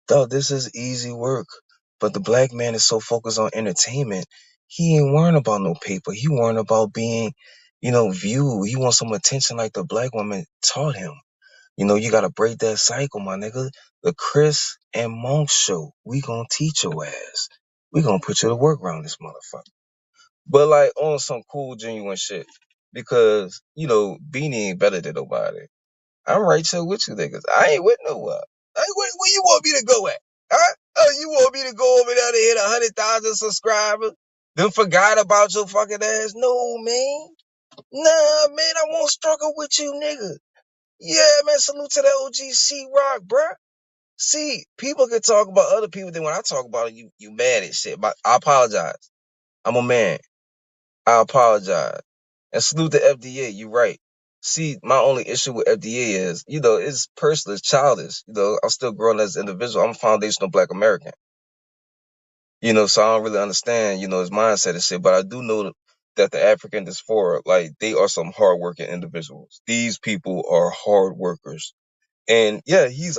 Dog, this is easy work. But the black man is so focused on entertainment, he ain't worrying about no paper. He worrying about being, viewed. He wants some attention like the black woman taught him. You gotta break that cycle, my nigga. The Chris and Monk show. We gonna teach your ass. We gonna put you to work around this motherfucker. But like on some cool, genuine shit. Because, Beanie ain't better than nobody. I'm right here with you niggas. I ain't with nowhere. Where you want me to go at? Huh? Oh, you want me to go over there to hit 100,000 subscribers? Then forgot about your fucking ass? No, man. Nah, man, I won't struggle with you, nigga. Yeah, man, salute to the OG C-Rock, bruh. See, people can talk about other people, then when I talk about it, you mad and shit. But I apologize. I'm a man. I apologize. And salute the FDA. You're right. See, my only issue with FDA is, it's personal, it's childish. I'm still growing as an individual. I'm a foundational black American. So I don't really understand, his mindset and shit. But I do know that the African diaspora, like, they are some hardworking individuals. These people are hard workers. And yeah, he's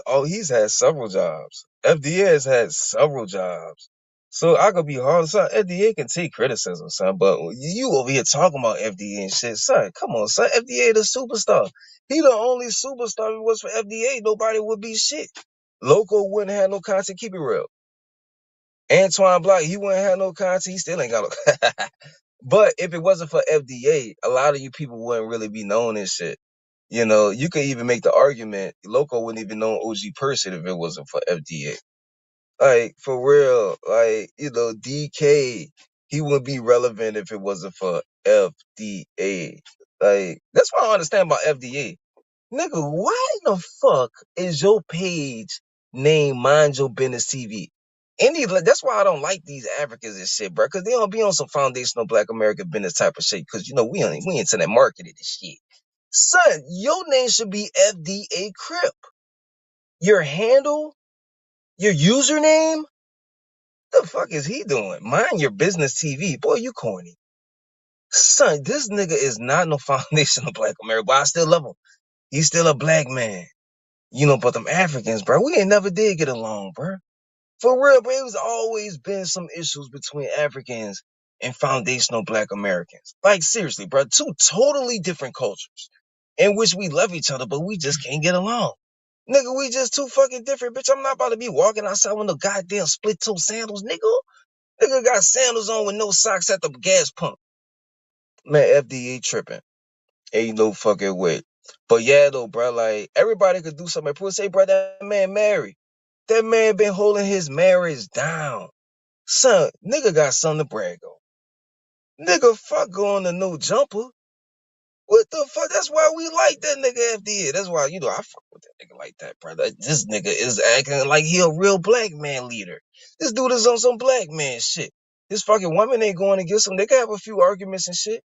had several jobs. FDA has had several jobs. So I could be hard. Son, FDA can take criticism, son, but you over here talking about FDA and shit. Son, come on, son. FDA the superstar. He the only superstar. If it was for FDA, nobody would be shit. Loco wouldn't have no content. Keep it real. Antoine Block, he wouldn't have no content. He still ain't got no. But if it wasn't for FDA, a lot of you people wouldn't really be known and shit. You could even make the argument Loco wouldn't even know OG person if it wasn't for FDA. Like, for real, like, DK, he wouldn't be relevant if it wasn't for FDA. Like, that's what I understand about FDA. Nigga, why in the fuck is your page named Mind Your Business TV? That's why I don't like these Africans and shit, bro, because they don't be on some foundational black American business type of shit, because, we into that marketing and shit. Son, your name should be FDA Crip. Your handle, your username, the fuck is he doing? Mind Your Business TV. Boy, you corny. Son, this nigga is not no foundational black American, but I still love him. He's still a black man. But them Africans, bro, we ain't never did get along, bro. For real, bro, there's always been some issues between Africans and foundational black Americans. Like, seriously, bro, 2 totally different cultures in which we love each other, but we just can't get along. Nigga, we just too fucking different, bitch. I'm not about to be walking outside with no goddamn split-toe sandals, nigga. Nigga got sandals on with no socks at the gas pump. Man, FDA tripping. Ain't no fucking way. But yeah, though, bro, like, everybody could do something. People say, bro, that man married. That man been holding his marriage down. Son, nigga got something to brag on. Nigga, fuck going to no jumper. What the fuck? That's why we like that nigga FDA. That's why, I fuck with that nigga like that, brother. This nigga is acting like he a real black man leader. This dude is on some black man shit. This fucking woman ain't going to get some. They can have a few arguments and shit.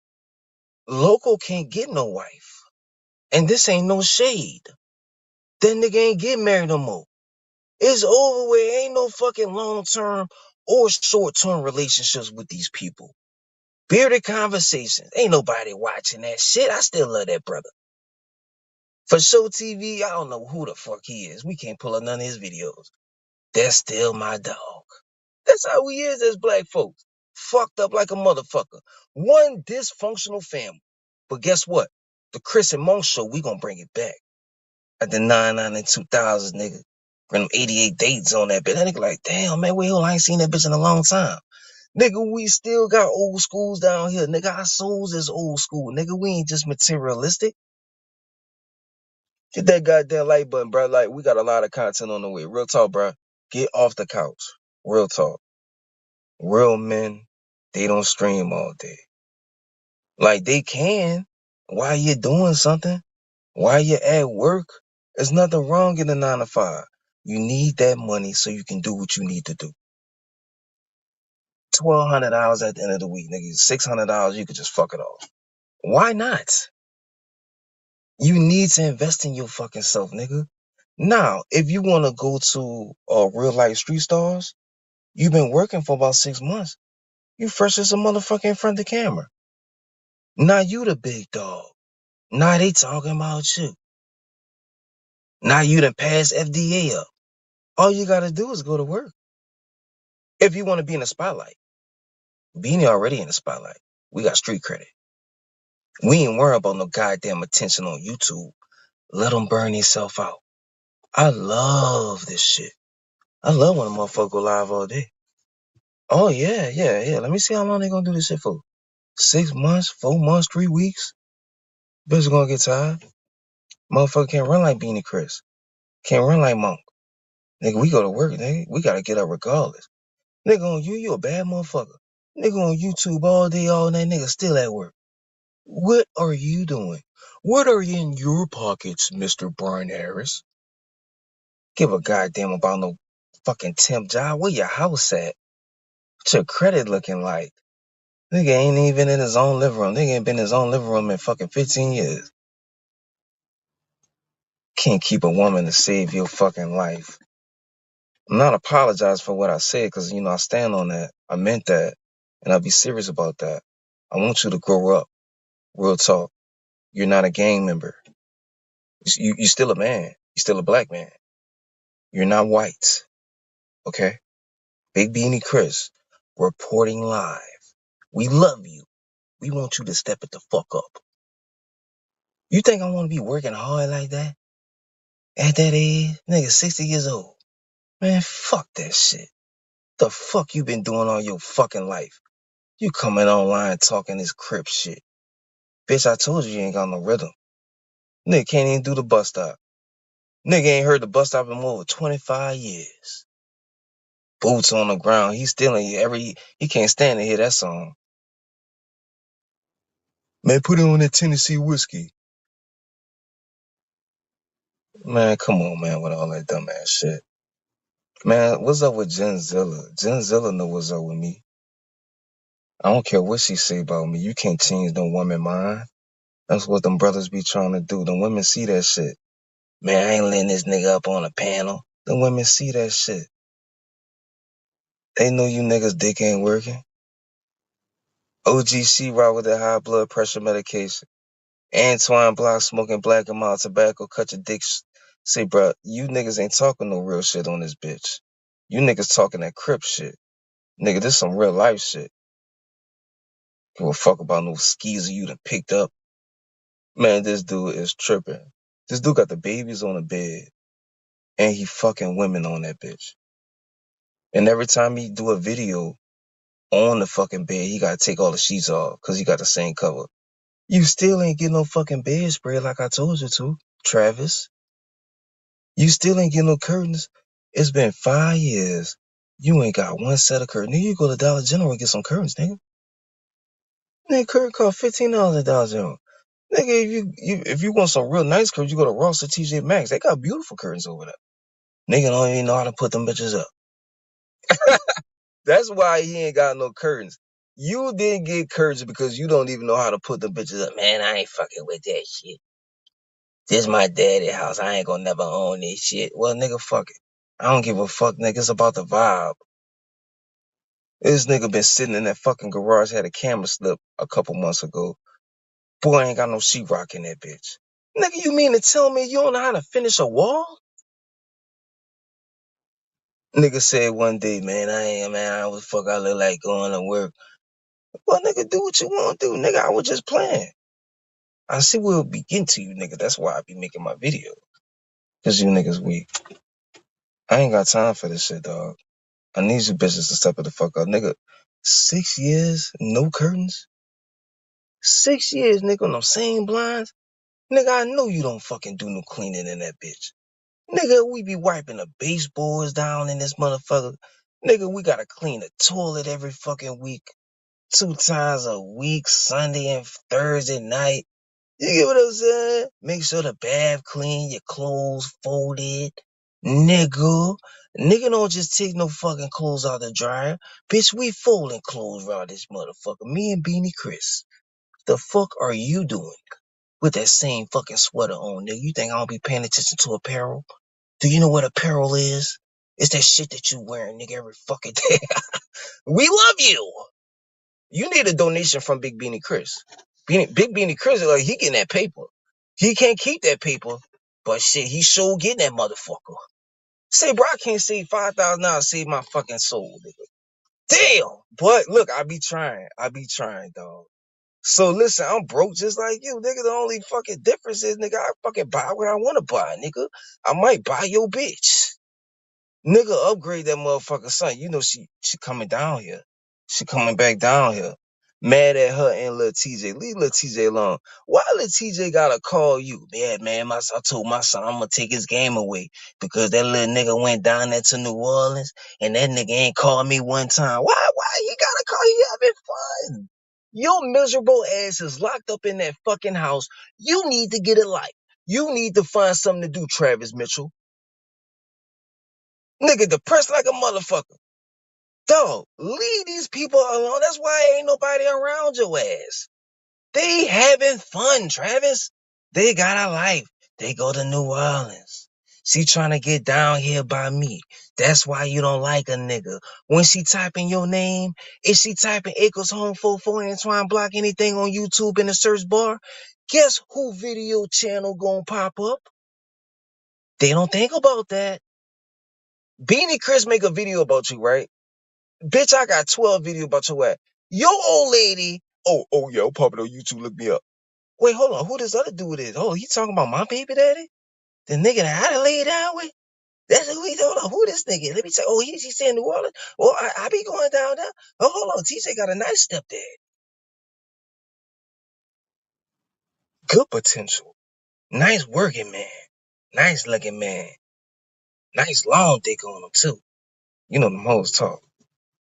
Loco can't get no wife. And this ain't no shade. That nigga ain't get married no more. It's over with. Ain't no fucking long-term or short-term relationships with these people. Bearded conversations. Ain't nobody watching that shit. I still love that brother. For Show TV, I don't know who the fuck he is. We can't pull up none of his videos. That's still my dog. That's how we is as black folks. Fucked up like a motherfucker. One dysfunctional family. But guess what? The Chris and Monk show, we gonna bring it back. At the 99 and 2000s, nigga. Bring them 88 dates on that bitch. That nigga like, damn, man, I ain't seen that bitch in a long time. Nigga, we still got old schools down here. Nigga, our souls is old school. Nigga, we ain't just materialistic. Hit that goddamn like button, bro. Like, we got a lot of content on the way. Real talk, bro. Get off the couch. Real talk. Real men, they don't stream all day. Like, they can, while you're doing something, while you're at work, there's nothing wrong in a 9 to 5. You need that money so you can do what you need to do. $1,200 at the end of the week, nigga. $600, you could just fuck it off. Why not? You need to invest in your fucking self, nigga. Now, if you want to go to real life street stars, you've been working for about 6 months. You fresh as a motherfucker in front of the camera. Now you the big dog. Now they talking about you. Now you done pass FDA up. All you gotta do is go to work. If you want to be in the spotlight. Beanie already in the spotlight. We got street credit. We ain't worried about no goddamn attention on YouTube. Let them burn themselves out. I love this shit. I love when a motherfucker go live all day. Oh, yeah. Let me see how long they gonna do this shit for. 6 months, 4 months, 3 weeks. Bitch gonna get tired. Motherfucker can't run like Beanie Chris. Can't run like Monk. Nigga, we go to work, nigga. We gotta get up regardless. Nigga on you a bad motherfucker. Nigga on YouTube all day, all night, nigga still at work. What are you doing? What are in your pockets, Mr. Brian Harris? Give a goddamn about no fucking temp job. Where your house at? What's your credit looking like? Nigga ain't even in his own living room. Nigga ain't been in his own living room in fucking 15 years. Can't keep a woman to save your fucking life. I'm not apologizing for what I said because, I stand on that. I meant that. And I'll be serious about that. I want you to grow up. Real talk. You're not a gang member. You're still a man. You're still a black man. You're not white. Okay? Big Beanie Chris, reporting live. We love you. We want you to step it the fuck up. You think I want to be working hard like that? At that age? Nigga, 60 years old. Man, fuck that shit. The fuck you been doing all your fucking life? You coming online talking this Crip shit. Bitch, I told you ain't got no rhythm. Nigga can't even do the bus stop. Nigga ain't heard the bus stop in more than 25 years. Boots on the ground. He still in he can't stand to hear that song. Man, put it on that Tennessee whiskey. Man, come on, man, with all that dumb ass shit. Man, what's up with Genzilla? Genzilla know what's up with me. I don't care what she say about me. You can't change no woman mind. That's what them brothers be trying to do. The women see that shit. Man, I ain't letting this nigga up on a panel. The women see that shit. They know you niggas dick ain't working. OGC right with the high blood pressure medication. Antoine Block smoking black and mild tobacco, cut your dick. Say, bro, you niggas ain't talking no real shit on this bitch. You niggas talking that Crip shit. Nigga, this some real life shit. Give a fuck about no skeezer you done picked up. Man, this dude is tripping. This dude got the babies on the bed, and he fucking women on that bitch. And every time he do a video on the fucking bed, he gotta take all the sheets off, cause he got the same cover. You still ain't getting no fucking bed spray like I told you to, Travis. You still ain't getting no curtains. It's been 5 years. You ain't got one set of curtains. Nigga, you go to Dollar General and get some curtains, nigga. Nigga, curtain cost $15 at Dollar General. Nigga, if you want some real nice curtains, you go to Ross or TJ Maxx. They got beautiful curtains over there. Nigga don't even know how to put them bitches up. That's why he ain't got no curtains. You didn't get curtains because you don't even know how to put them bitches up. Man, I ain't fucking with that shit. This my daddy house. I ain't gonna never own this shit. Well, nigga, fuck it. I don't give a fuck, nigga. It's about the vibe. This nigga been sitting in that fucking garage, had a camera slip a couple months ago. Boy, ain't got no sheetrock in that bitch. Nigga, you mean to tell me you don't know how to finish a wall? Nigga said one day, man, I don't fuck I look like going to work. Well, nigga, do what you want to do. Nigga, I was just playing. I see we'll be getting to you, nigga. That's why I be making my video. Cause you niggas weak. I ain't got time for this shit, dog. I need you bitches to step it the fuck up. Nigga, 6 years, no curtains? 6 years, nigga, on them same blinds? Nigga, I know you don't fucking do no cleaning in that bitch. Nigga, we be wiping the baseboards down in this motherfucker. Nigga, we gotta clean the toilet every fucking week. 2 times a week, Sunday and Thursday night. You get what I'm saying? Make sure the bath clean, your clothes folded. Nigga. Nigga don't just take no fucking clothes out the dryer. Bitch, we folding clothes around this motherfucker. Me and Beanie Chris. The fuck are you doing with that same fucking sweater on, nigga? You think I don't be paying attention to apparel? Do you know what apparel is? It's that shit that you wearing, nigga, every fucking day. We love you. You need a donation from Big Beanie Chris. Big Beanie Chris, like, he getting that paper. He can't keep that paper, but shit, he sure getting that motherfucker. Say, bro, I can't save $5,000 to save my fucking soul, nigga. Damn. But look, I be trying, dog. So listen, I'm broke just like you, nigga. The only fucking difference is, nigga, I fucking buy what I want to buy, nigga. I might buy your bitch. Nigga, upgrade that motherfucker son. You know she coming down here. She coming back down here. Mad at her and Lil TJ. Leave Lil TJ alone. Why Lil TJ gotta call you? Yeah, man, I told my son I'm gonna take his game away because that little nigga went down there to New Orleans and that nigga ain't called me one time. Why you gotta call you having fun? Your miserable ass is locked up in that fucking house. You need to get a life. You need to find something to do, Travis Mitchell. Nigga depressed like a motherfucker. Dog, leave these people alone. That's why ain't nobody around your ass. They having fun, Travis. They got a life. They go to New Orleans. She trying to get down here by me. That's why you don't like a nigga. When she typing your name, is she typing Acres Home 44 and trying to block anything on YouTube in the search bar? Guess who video channel gonna pop up? They don't think about that. Beanie Chris make a video about you, right? Bitch, I got 12 videos about your ass. Your old lady. Oh yeah, I'll pop it on YouTube. Look me up. Wait, hold on. Who this other dude is? Oh, he talking about my baby daddy? The nigga that I done laid down with? That's who he told. Who this nigga is? Let me say. Oh, he's saying New Orleans. Oh, I be going down there. Oh, hold on. TJ got a nice stepdad. Good potential. Nice working man. Nice looking man. Nice long dick on him too. You know them hoes talk.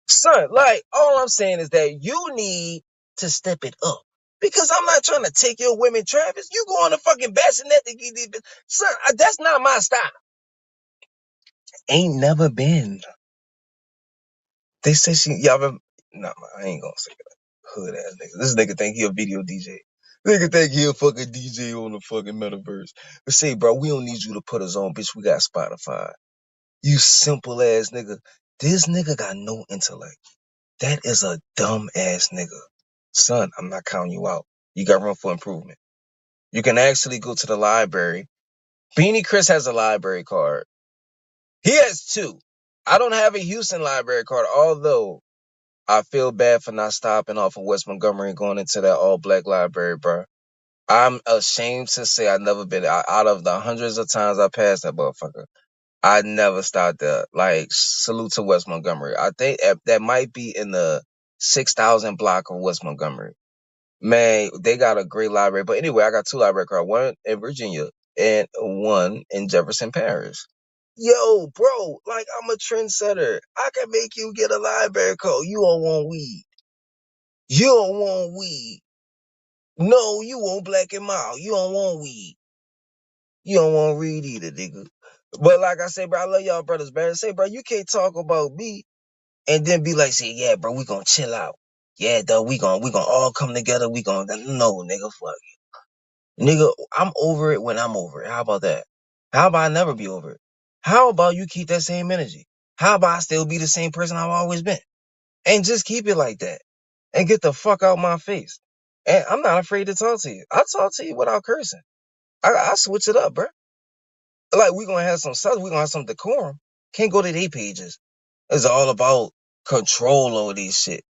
Son, like, all I'm saying is that you need to step it up. Because I'm not trying to take your women, Travis. You go on the fucking bassinet to get these. Son, that's not my style. Ain't never been. They say nah, I ain't gonna say that. Hood ass nigga. This nigga think he a video DJ. Nigga think he a fucking DJ on the fucking metaverse. But say, bro, we don't need you to put us on, bitch. We got Spotify. You simple ass nigga. This nigga got no intellect. That is a dumb ass nigga. Son, I'm not counting you out. You got room for improvement. You can actually go to the library. Beanie Chris has a library card. He has two. I don't have a Houston library card, although I feel bad for not stopping off of West Montgomery and going into that all black library, bro. I'm ashamed to say I've never been out of the hundreds of times I passed that motherfucker. I never stopped there. Like, salute to West Montgomery. I think that might be in the 6,000 block of West Montgomery. Man, they got a great library. But anyway, I got two library cards, one in Virginia and one in Jefferson Parish. Yo, bro, like, I'm a trendsetter. I can make you get a library card. You don't want weed. You don't want weed. No, you want black and mild. You don't want weed. You don't want weed either, nigga. But like I said, bro, I love y'all brothers, man. Say, bro, you can't talk about me and then be like, say, yeah, bro, we gonna chill out. Yeah, though, we gonna all come together. We gonna, no, nigga, fuck it. Nigga, I'm over it when I'm over it. How about that? How about I never be over it? How about you keep that same energy? How about I still be the same person I've always been? And just keep it like that. And get the fuck out my face. And I'm not afraid to talk to you. I talk to you without cursing. I switch it up, bro. Like, we gonna have some substance, we gonna have some decorum. Can't go to their pages. It's all about control over these shit.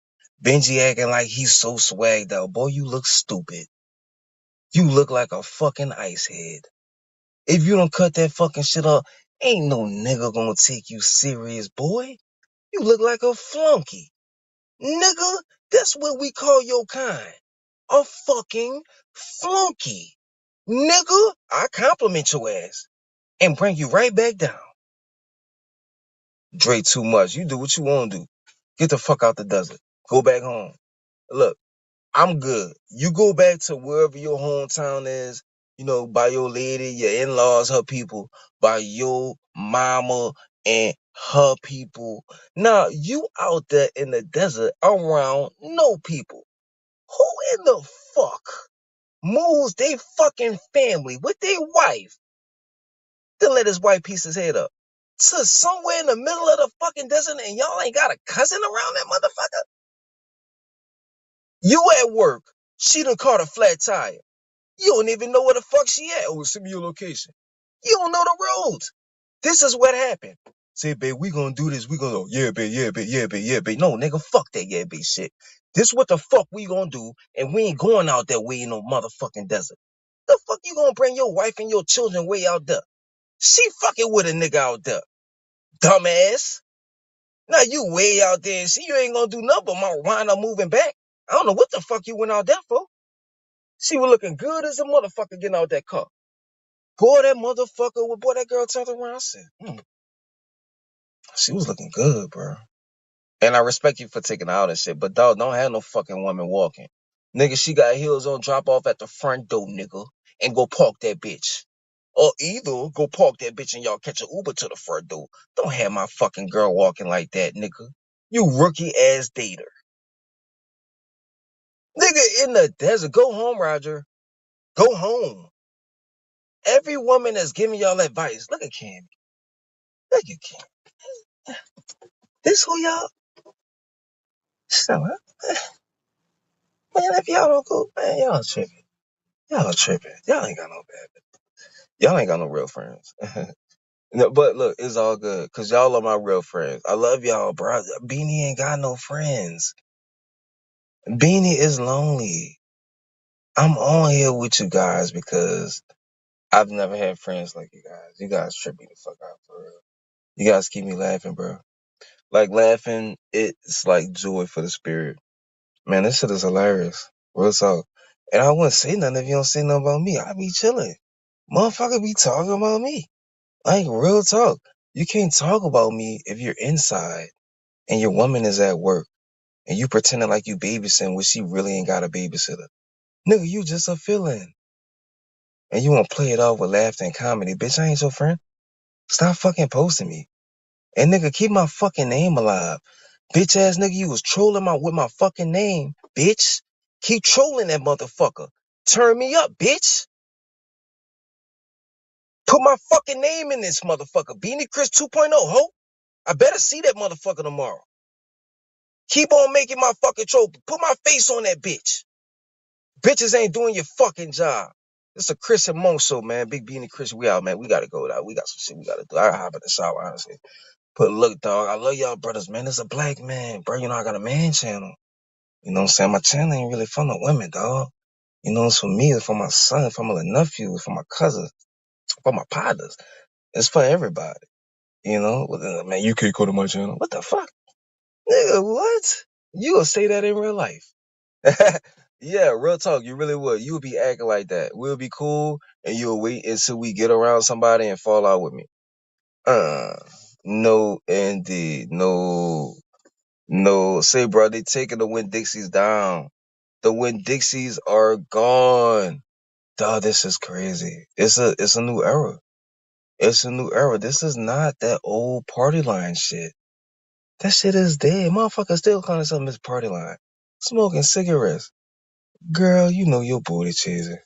Benji acting like he's so swagged out. Boy, you look stupid. You look like a fucking ice head. If you don't cut that fucking shit up, ain't no nigga gonna take you serious, boy. You look like a flunky. Nigga, that's what we call your kind. A fucking flunky. Nigga, I compliment your ass and bring you right back down. Dre too much. You do what you want to do. Get the fuck out the desert. Go back home. Look, I'm good. You go back to wherever your hometown is, by your lady, your in-laws, her people, by your mama and her people. Now, you out there in the desert around no people. Who in the fuck moves they fucking family with their wife to let his wife piece his head up to somewhere in the middle of the fucking desert and y'all ain't got a cousin around that motherfucker? You at work, she done caught a flat tire. You don't even know where the fuck she at. Oh, send me your location. You don't know the roads. This is what happened. Say, babe, we gonna do this. We gonna go, yeah, babe, yeah, babe, yeah, babe, yeah, babe. No, nigga, fuck that yeah, babe shit. This what the fuck we gonna do, and we ain't going out that way in no motherfucking desert. The fuck you gonna bring your wife and your children way out there? She fucking with a nigga out there. Dumbass. Now you way out there and see you ain't gonna do nothing but wind up moving back. I don't know what the fuck you went out there for. She was looking good as a motherfucker getting out that car. Boy, that motherfucker, boy, that girl turned around and said, she was looking good, bro. And I respect you for taking her out and shit, but dog, don't have no fucking woman walking. Nigga, she got heels on, drop off at the front door, nigga, and go park that bitch. Or either go park that bitch and y'all catch an Uber to the front door. Don't have my fucking girl walking like that, nigga. You rookie ass dater. Nigga, in the desert, go home, Roger. Go home. Every woman that's giving y'all advice, look at Cam. Look at Cam. This who y'all? So, man, if y'all don't go, man, y'all tripping. Y'all tripping. Y'all ain't got no bad. Y'all ain't got no real friends. No, but look, it's all good. Cause y'all are my real friends. I love y'all, bro. Beanie ain't got no friends. Beanie is lonely. I'm on here with you guys because I've never had friends like you guys. You guys trip me the fuck out for real. You guys keep me laughing, bro. Like laughing, it's like joy for the spirit. Man, this shit is hilarious. Real talk. And I wouldn't say nothing if you don't say nothing about me. I be chilling. Motherfucker be talking about me. Like, real talk. You can't talk about me if you're inside and your woman is at work and you pretending like you babysitting when she really ain't got a babysitter. Nigga, you just a feeling. And you want to play it off with laughter and comedy. Bitch, I ain't your friend. Stop fucking posting me. And nigga, keep my fucking name alive. Bitch ass nigga, you was trolling with my fucking name, bitch. Keep trolling that motherfucker. Turn me up, bitch. Put my fucking name in this motherfucker. Beanie Chris 2.0, ho. I better see that motherfucker tomorrow. Keep on making my fucking troll. Put my face on that bitch. Bitches ain't doing your fucking job. It's a Chris and Mo show, man. Big Beanie Chris, we out, man. We gotta go out. We got some shit we gotta do. I hop in the shower, honestly. But look, dog, I love y'all brothers, man. It's a black man, bro. You know, I got a man channel. You know what I'm saying? My channel ain't really for no women, dog. You know, it's for me, it's for my son, for my nephew, it's for my cousins, for my partners. It's for everybody. You know? Man, you can't go to my channel. What the fuck? Nigga, what? You gonna say that in real life? Yeah, real talk. You really would. You would be acting like that. We'll be cool, and you'll wait until we get around somebody and fall out with me. No, indeed. No. Say, bro, they taking the Winn-Dixies down. The Winn-Dixies are gone. Dog, this is crazy. It's a new era. It's a new era. This is not that old party line shit. That shit is dead. Motherfucker still calling something this party line. Smoking cigarettes. Girl, you know your booty cheesing.